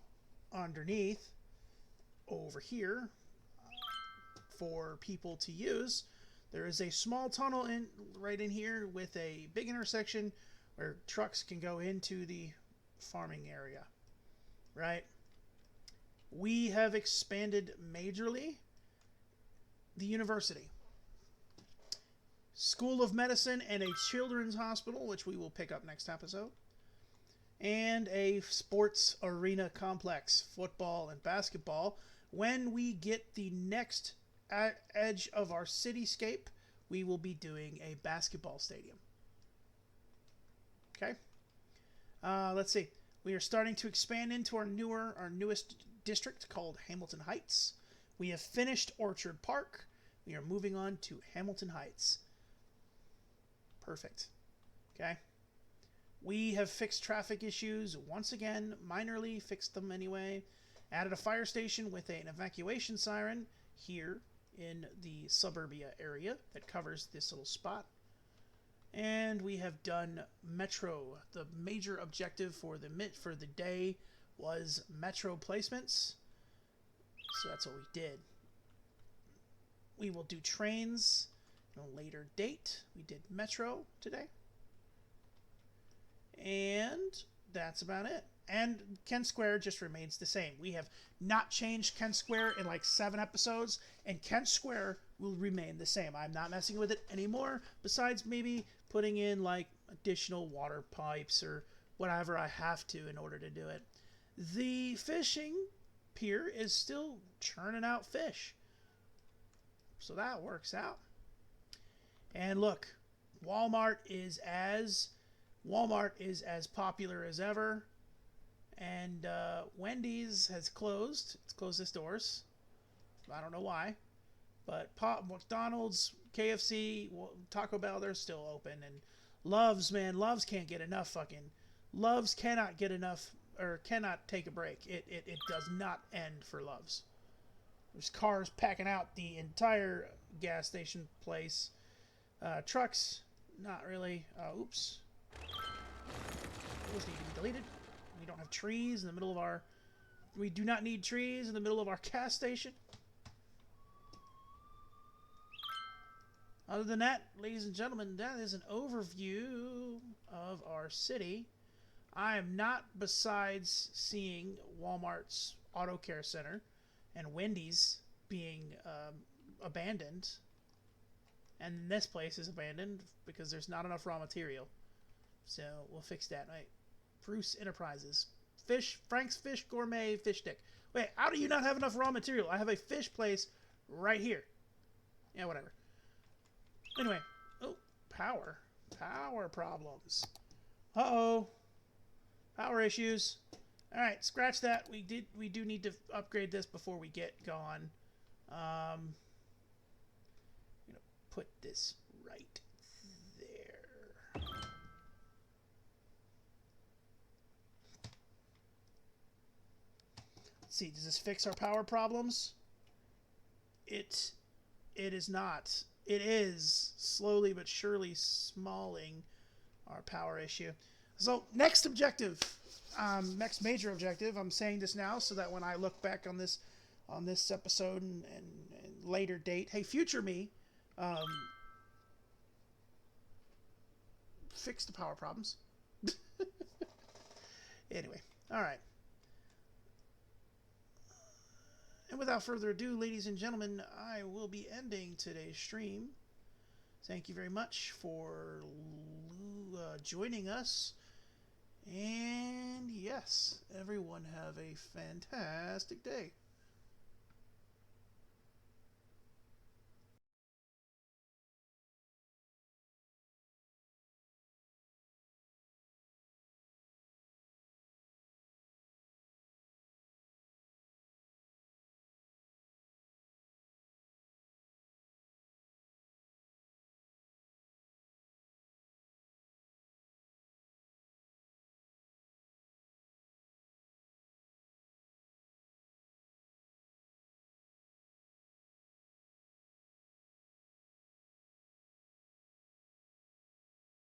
underneath over here for people to use. There is a small tunnel right in here with a big intersection where trucks can go into the farming area, right? We have expanded majorly the university, School of Medicine, and a children's hospital, which we will pick up next episode, and a sports arena complex, football and basketball. When we get the next edge of our cityscape, we will be doing a basketball stadium. Okay. Let's see. We are starting to expand into our newest district called Hamilton Heights. We have finished Orchard Park. We are moving on to Hamilton Heights. Perfect. Okay. We have fixed traffic issues once again, minorly fixed them anyway. Added a fire station with an evacuation siren here in the suburbia area that covers this little spot. And we have done Metro. The major objective for the day was Metro placements. So that's what we did. We will do trains at a later date. We did Metro today. And that's about it. and Kent Square just remains the same. We have not changed Kent Square in like 7 episodes, and Kent Square will remain the same. I'm not messing with it anymore, besides maybe putting in like additional water pipes or whatever I have to in order to do it. The fishing pier is still churning out fish, so that works out. And look, Walmart is as popular as ever, and Wendy's has closed. It's closed its doors. I don't know why, but McDonald's, KFC, Taco Bell, they're still open. And Love's, man, Love's can't get enough fucking. Love's cannot get enough, or cannot take a break. It does not end for Love's. There's cars packing out the entire gas station place. Trucks, not really. Oops. Those need to be deleted. We don't have trees in the middle of our... We do not need trees in the middle of our gas station. Other than that, ladies and gentlemen, that is an overview of our city. I am not, besides seeing Walmart's Auto Care Center and Wendy's being abandoned, and this place is abandoned because there's not enough raw material. So we'll fix that. Right. Bruce Enterprises. Frank's Fish Gourmet Fish Stick. Wait, how do you not have enough raw material? I have a fish place right here. Yeah, whatever. Anyway. Oh, power. Power problems. Uh-oh. Power issues. Alright, scratch that. We do need to upgrade this before we get gone. I'm gonna put this right there. Let's see, does this fix our power problems? It is not. It is slowly but surely smalling our power issue. So next objective, next major objective. I'm saying this now so that when I look back on this episode and later date, hey, future me, fix the power problems. Anyway, all right. And without further ado, ladies and gentlemen, I will be ending today's stream. Thank you very much for joining us. And yes, everyone have a fantastic day.